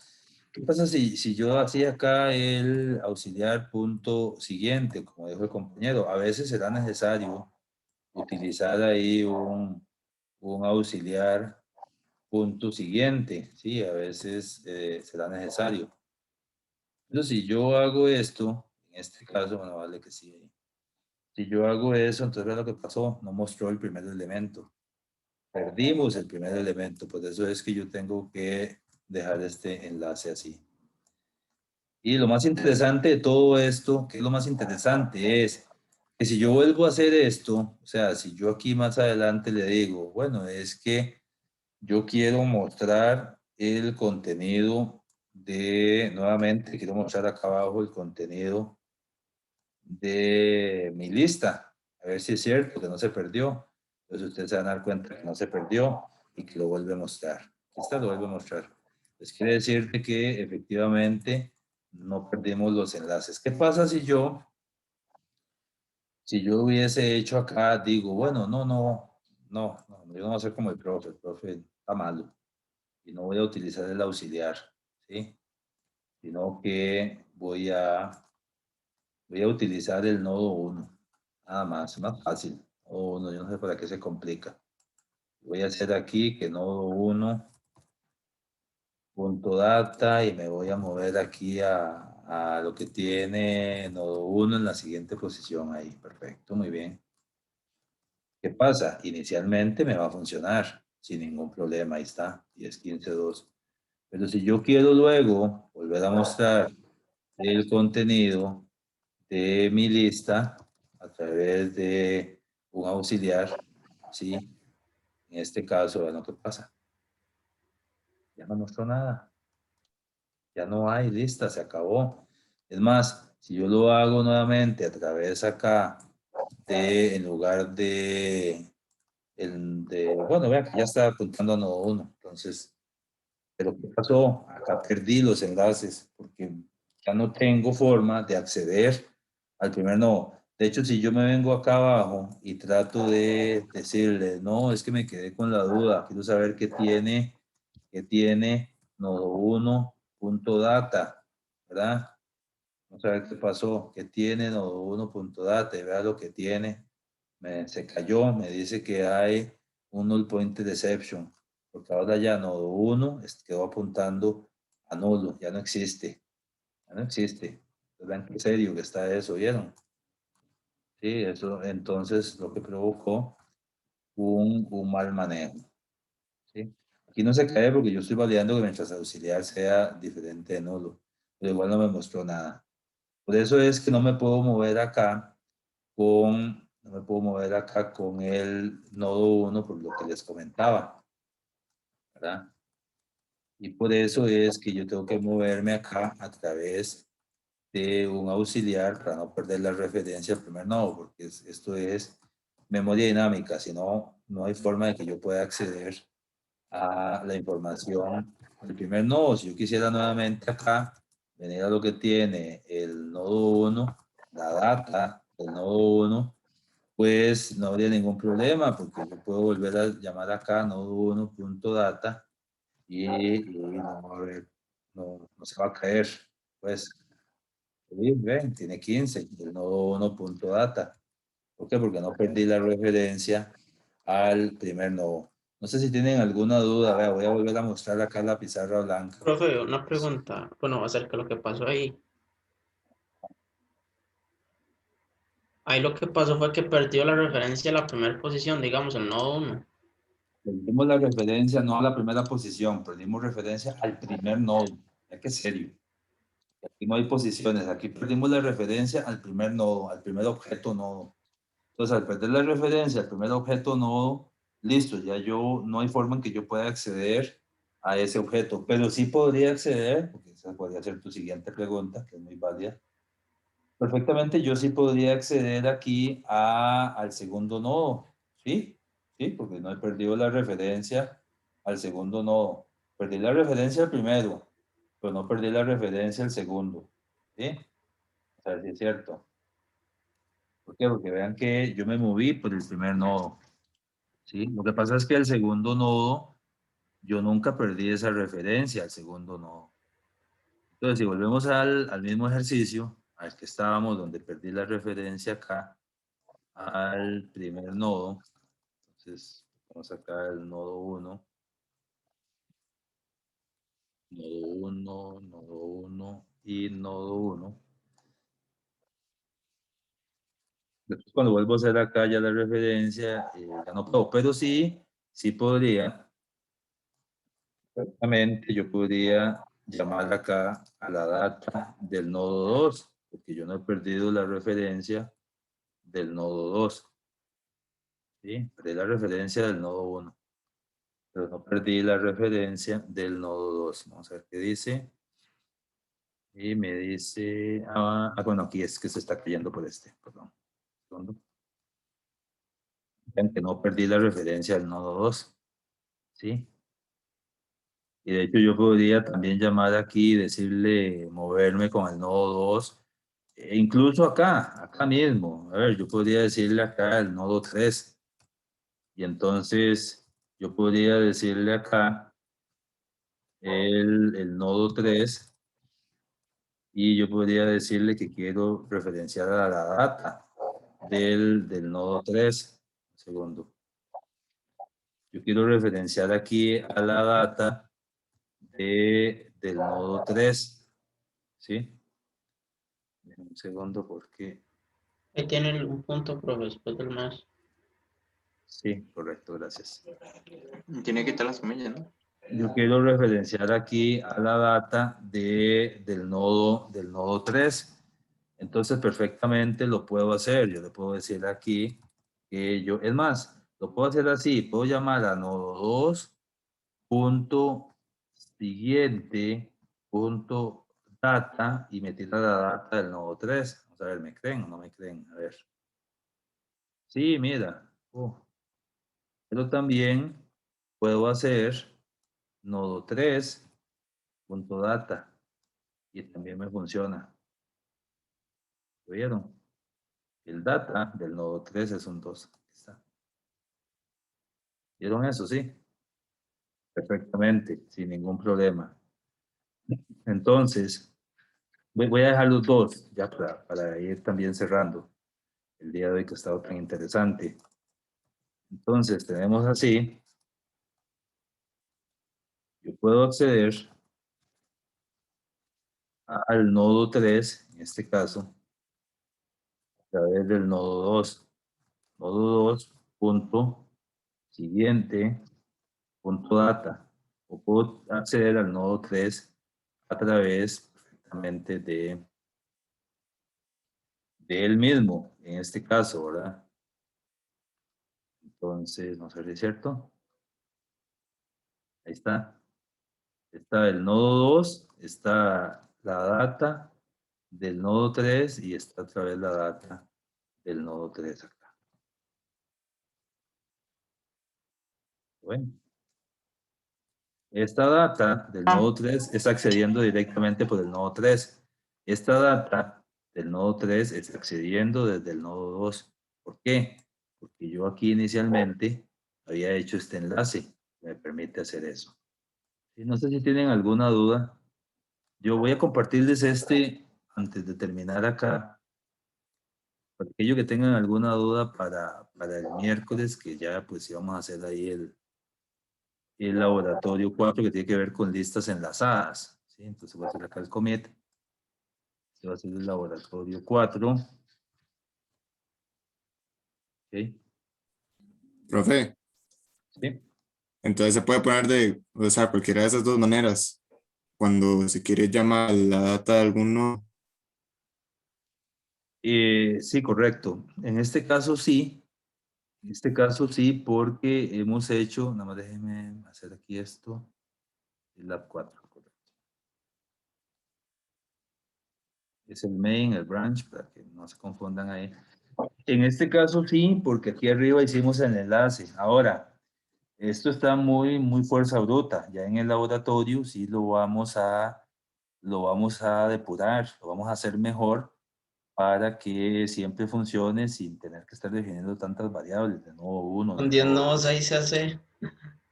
¿Qué pasa si yo hacía acá el auxiliar punto siguiente, como dijo el compañero? A veces será necesario utilizar ahí un auxiliar punto siguiente, ¿sí? A veces será necesario. Pero si yo hago esto, en este caso, bueno, vale que sí. Si yo hago eso, entonces vean lo que pasó, no mostró el primer elemento. Perdimos el primer elemento, por eso es que yo tengo que dejar este enlace así. Y lo más interesante de todo esto, ¿qué es lo más interesante? Es que si yo vuelvo a hacer esto, o sea, si yo aquí más adelante le digo, bueno, es que yo quiero mostrar el contenido de, nuevamente, quiero mostrar acá abajo el contenido de mi lista, a ver si es cierto que no se perdió. Entonces ustedes se van a dar cuenta que no se perdió y que lo vuelve a mostrar. Aquí está, lo vuelve a mostrar. Pues quiere decirte que efectivamente no perdimos los enlaces. ¿Qué pasa si yo hubiese hecho acá, digo, bueno, no, yo no voy a hacer como el profe está malo y no voy a utilizar el auxiliar, ¿sí? Sino que voy a utilizar el nodo 1, nada más fácil. Nodo 1, yo no sé para qué se complica. Voy a hacer aquí que nodo 1 punto data y me voy a mover aquí a lo que tiene nodo 1 en la siguiente posición ahí. Perfecto, muy bien. ¿Qué pasa? Inicialmente me va a funcionar sin ningún problema. Ahí está, 10, 15, 2. Pero si yo quiero luego volver a mostrar el contenido de mi lista a través de un auxiliar, ¿sí? En este caso, bueno, ¿qué pasa? Ya no mostró nada. Ya no hay lista, se acabó. Es más, si yo lo hago nuevamente a través acá de, en lugar de, bueno, vean que ya está apuntando a nodo 1. Entonces, ¿pero qué pasó? Acá perdí los enlaces porque ya no tengo forma de acceder al primer nodo. De hecho, si yo me vengo acá abajo y trato de decirle, no, es que me quedé con la duda, quiero saber qué tiene nodo 1 punto data, ¿verdad? Vamos a ver qué pasó, qué tiene nodo 1 punto data y vea lo que tiene. Se cayó, me dice que hay un null pointer exception, porque ahora ya nodo 1 quedó apuntando a nulo, ya no existe, ya no existe. Vean qué serio que está eso, ¿vieron? Sí, eso entonces lo que provocó un mal manejo. ¿Sí? Aquí no se cae porque yo estoy validando que mientras auxiliar sea diferente de nulo, pero igual no me mostró nada. Por eso es que no me puedo mover acá con el nodo 1 por lo que les comentaba, ¿verdad? Y por eso es que yo tengo que moverme acá a través de un auxiliar para no perder la referencia al primer nodo, porque esto es memoria dinámica, si no, no hay forma de que yo pueda acceder a la información del primer nodo. Si yo quisiera nuevamente acá venir a lo que tiene el nodo 1, la data del nodo 1, pues no habría ningún problema, porque yo puedo volver a llamar acá nodo 1.data y no, va a haber- no se va a caer. Pues, sí, ven, tiene 15, el nodo 1.data. ¿Por qué? Porque no perdí la referencia al primer nodo. No sé si tienen alguna duda. Vea, voy a volver a mostrar acá la pizarra blanca. Profe, una pregunta, bueno, acerca de lo que pasó ahí. Ahí lo que pasó fue que perdió la referencia a la primera posición, digamos, el nodo 1. Perdimos la referencia no a la primera posición, perdimos referencia al primer nodo. Es que es serio. Aquí no hay posiciones, aquí perdimos la referencia al primer nodo, al primer objeto nodo. Entonces, al perder la referencia al primer objeto nodo, listo, ya yo, no hay forma en que yo pueda acceder a ese objeto, pero sí podría acceder, porque esa podría ser tu siguiente pregunta, que es muy válida. Perfectamente, yo sí podría acceder aquí al segundo nodo, ¿sí? Sí, porque no he perdido la referencia al segundo nodo. Perdí la referencia al primero, pero no perdí la referencia al segundo, ¿sí? O sea, sí es cierto. ¿Por qué? Porque vean que yo me moví por el primer nodo, ¿sí? Lo que pasa es que el segundo nodo, yo nunca perdí esa referencia al segundo nodo. Entonces, si volvemos al mismo ejercicio, al que estábamos, donde perdí la referencia acá, al primer nodo, entonces vamos acá al nodo 1, nodo 1, nodo 1 y nodo 1. Después cuando vuelvo a hacer acá ya la referencia, ya no puedo, pero sí podría. Exactamente, yo podría llamar acá a la data del nodo 2, porque yo no he perdido la referencia del nodo 2. ¿Sí? Perdí la referencia del nodo 1, pero no perdí la referencia del nodo 2. Vamos a ver qué dice. Y me dice, bueno, aquí es que se está cayendo por este, perdón. Segundo. Vean que no perdí la referencia del nodo 2. ¿Sí? Y de hecho yo podría también llamar aquí y decirle moverme con el nodo 2. E incluso acá mismo. A ver, yo podría decirle acá el nodo 3. Y entonces yo podría decirle acá el nodo 3. Y yo podría decirle que quiero referenciar a la data del nodo 3. Un segundo. Yo quiero referenciar aquí a la data del nodo 3. ¿Sí? Un segundo porque... Ahí tienen un punto, profe, después del más. Sí, correcto, gracias. Tiene que quitar las comillas, ¿no? Yo quiero referenciar aquí a la data del nodo 3. Entonces, perfectamente lo puedo hacer. Yo le puedo decir aquí que yo, es más, lo puedo hacer así. Puedo llamar a nodo 2 punto siguiente punto data y me tira la data del nodo 3. Vamos a ver, ¿me creen o no me creen? A ver. Sí, mira. Pero también puedo hacer nodo 3 punto data y también me funciona. ¿Lo vieron? El data del nodo 3 es un 2. Aquí está. ¿Vieron eso? Sí. Perfectamente, sin ningún problema. Entonces, voy a dejar los dos ya para ir también cerrando el día de hoy que ha estado tan interesante. Entonces, tenemos así. Yo puedo acceder al nodo 3, en este caso, a través del nodo 2. Nodo 2 punto siguiente punto data. O puedo acceder al nodo 3 a través perfectamente de él mismo, en este caso, ¿verdad? Entonces, no sé si es cierto. Ahí está. Está el nodo 2, está la data del nodo 3 y está a través de la data del nodo 3 acá. Bueno. Esta data del nodo 3 está accediendo directamente por el nodo 3. Esta data del nodo 3 está accediendo desde el nodo 2. ¿Por qué? Porque yo aquí inicialmente había hecho este enlace. Me permite hacer eso. Y no sé si tienen alguna duda. Yo voy a compartirles este antes de terminar acá. Para aquellos que tengan alguna duda para el miércoles, que ya pues íbamos a hacer ahí el laboratorio 4 que tiene que ver con listas enlazadas. ¿Sí? Entonces voy a hacer acá el commit. Este va a ser el laboratorio 4. ¿Ok? Profe, ¿Sí? entonces se puede poner de, o sea, cualquiera de esas dos maneras. Cuando se quiere llamar la data de alguno, Sí, correcto. En este caso sí. En este caso sí, porque hemos hecho, nada más déjenme hacer aquí esto, el lab 4, correcto. Es el main, el branch, para que no se confundan ahí. En este caso sí, porque aquí arriba hicimos el enlace. Ahora, esto está muy fuerza bruta. Ya en el laboratorio sí lo vamos a depurar, lo vamos a hacer mejor para que siempre funcione sin tener que estar definiendo tantas variables de nodo 1, Con de 10 nodo nodos 2. ahí se hace.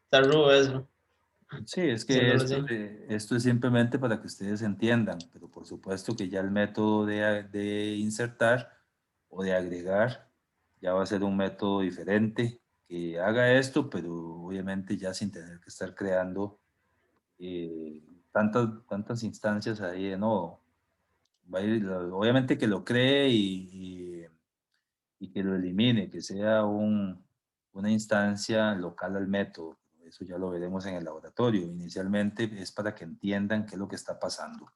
Está rudo eso. Sí, es que Haciéndolo así. esto es simplemente para que ustedes entiendan, pero por supuesto que ya el método de insertar o de agregar ya va a ser un método diferente que haga esto, pero obviamente ya sin tener que estar creando tantas instancias ahí de nodo. Obviamente que lo cree y que lo elimine, que sea una instancia local al método. Eso ya lo veremos en el laboratorio. Inicialmente es para que entiendan qué es lo que está pasando.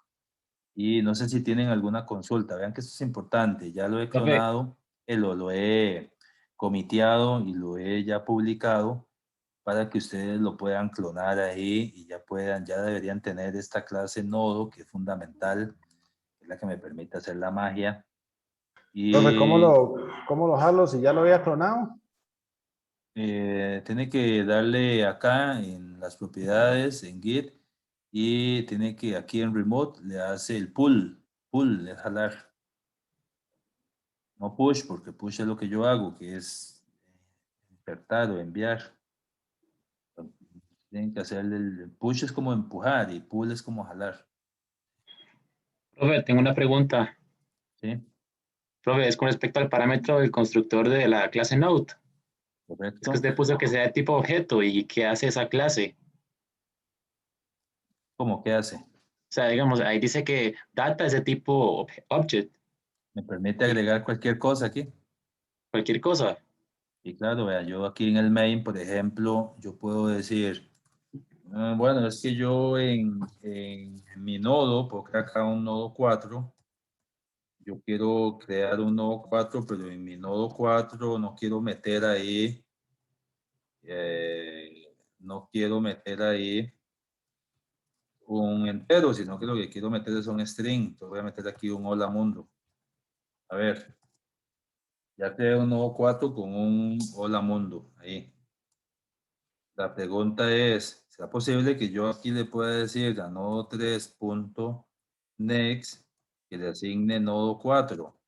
Y no sé si tienen alguna consulta. Vean que esto es importante. Ya lo he Profe, clonado, lo he comiteado y lo he ya publicado para que ustedes lo puedan clonar ahí y ya deberían tener esta clase nodo que es fundamental, es la que me permite hacer la magia. Profe, Y cómo lo jalo si ya lo había clonado? tiene que darle acá en las propiedades, en Git, y tiene que aquí en Remote le hace el pull es jalar. No push, porque push es lo que yo hago, que es insertar o enviar. Tienen que hacerle el push es como empujar y pull es como jalar. profe, tengo una pregunta. ¿Sí? Profe, es con respecto al parámetro del constructor de la clase Node. Es que ¿Correcto? usted puso que sea de tipo objeto y ¿qué hace esa clase? ¿Cómo que hace? O sea, digamos, ahí dice que data es de tipo object, Me permite agregar cualquier cosa aquí. cualquier cosa. Y claro, vea, yo aquí en el main, por ejemplo, yo puedo decir, bueno, es que yo en mi nodo, puedo crear acá un nodo 4. Yo quiero crear un nodo 4, pero en mi nodo 4 no quiero meter ahí, no quiero meter ahí un entero, sino que lo que quiero meter es un string. Entonces voy a meter aquí un hola mundo. A ver, ya creé un nodo 4 con un hola mundo ahí. La pregunta es, ¿será posible que yo aquí le pueda decir a nodo 3.next que le asigne nodo 4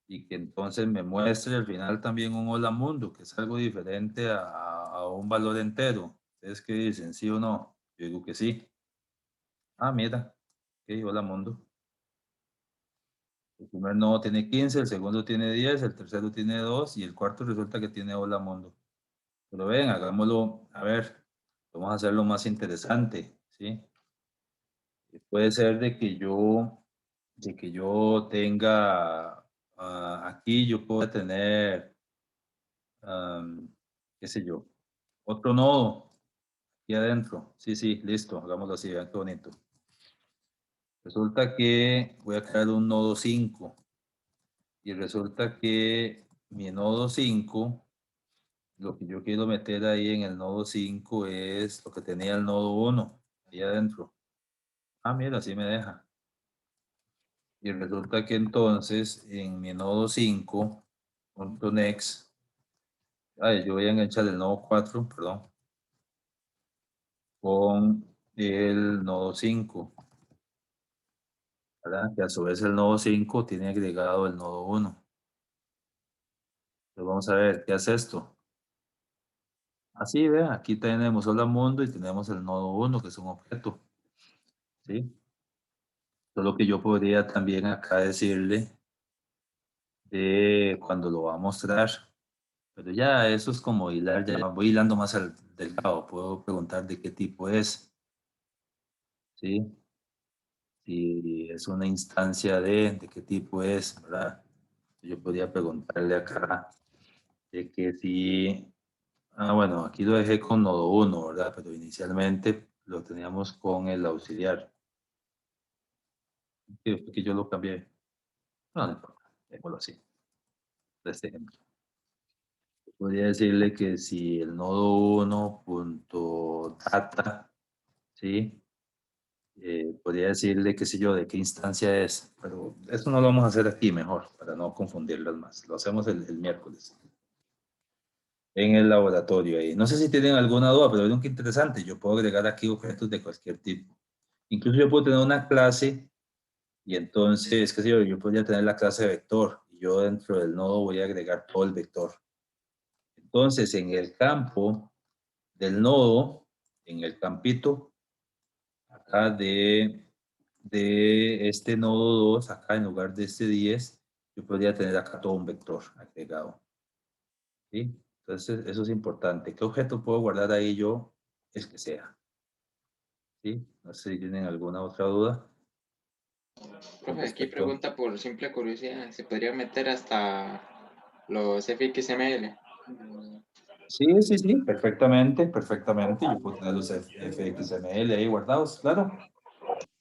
y que entonces me muestre al final también un hola mundo, que es algo diferente a un valor entero? ¿Ustedes qué dicen? ¿Sí o no? Yo digo que sí. Ah, mira. Ok, hola mundo. El primer nodo tiene 15, el segundo tiene 10, el tercero tiene 2 y el cuarto resulta que tiene hola mundo. Pero ven, hagámoslo, a ver, vamos a hacerlo más interesante, ¿sí? Puede ser de que yo tenga, aquí yo puedo tener, qué sé yo, otro nodo aquí adentro. Sí, sí, listo, hagámoslo así, vean qué bonito. Resulta que voy a crear un nodo 5 y resulta que mi nodo 5, lo que yo quiero meter ahí en el nodo 5 es lo que tenía el nodo 1 ahí adentro. Ah, mira, así me deja. Y resulta que entonces en mi nodo 5.next, yo voy a enganchar el nodo 4, perdón, con el nodo 5. ¿verdad? Que a su vez el nodo 5 tiene agregado el nodo 1. Entonces vamos a ver, ¿qué hace esto? Así, vean, aquí tenemos Hola Mundo y tenemos el nodo 1, que es un objeto. ¿Sí? Solo que yo podría también acá decirle de cuando lo va a mostrar. Pero ya eso es como hilar, ya voy hilando más al delgado. Puedo preguntar de qué tipo es. ¿Sí? Si es una instancia de qué tipo es, ¿verdad? Yo podría preguntarle acá de que si... Ah, bueno, aquí lo dejé con nodo 1, ¿verdad? Pero inicialmente lo teníamos con el auxiliar. Que yo lo cambié. No, no importa, déjalo así. De este ejemplo. Podría decirle que si el nodo 1.data, ¿sí? Podría decirle, qué sé yo, de qué instancia es, pero eso no lo vamos a hacer aquí mejor, para no confundirlas más. Lo hacemos el miércoles en el laboratorio ahí. No sé si tienen alguna duda, pero vean qué interesante. Yo puedo agregar aquí objetos de cualquier tipo. Incluso yo puedo tener una clase y entonces, qué sé yo podría tener la clase vector y yo dentro del nodo voy a agregar todo el vector. Entonces, en el campo del nodo, en el campito, acá de este nodo 2, acá en lugar de este 10, yo podría tener acá todo un vector agregado. ¿Sí? Entonces, eso es importante. ¿Qué objeto puedo guardar ahí yo? El que sea. ¿Sí? No sé si tienen alguna otra duda. Profe, aquí pregunta por simple curiosidad, ¿se podría meter hasta los FXML? Sí, sí, sí, perfectamente, perfectamente. Yo puedo tener los FXML ahí guardados, claro.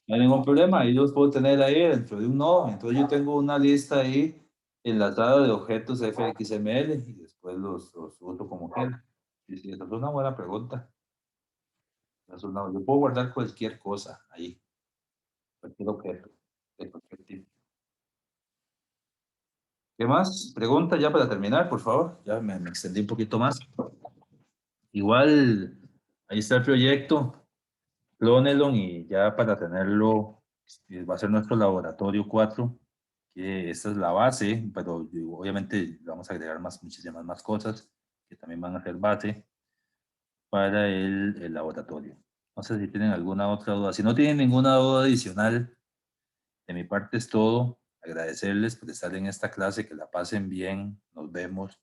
No hay ningún problema, ahí los puedo tener ahí dentro de un nodo. Entonces yo tengo una lista ahí enlatada de objetos FXML y después los uso como quiera. Sí, sí, esa es una buena pregunta. Yo puedo guardar cualquier cosa ahí, cualquier objeto, de cualquier tipo. ¿Qué más? Pregunta ya para terminar, por favor. Ya me extendí un poquito más. Igual, ahí está el proyecto. Clónelo y ya para tenerlo, va a ser nuestro laboratorio 4, que esta es la base, pero obviamente vamos a agregar muchísimas más cosas que también van a ser base para el laboratorio. No sé si tienen alguna otra duda. Si no tienen ninguna duda adicional, de mi parte es todo. Agradecerles por estar en esta clase, que la pasen bien, nos vemos.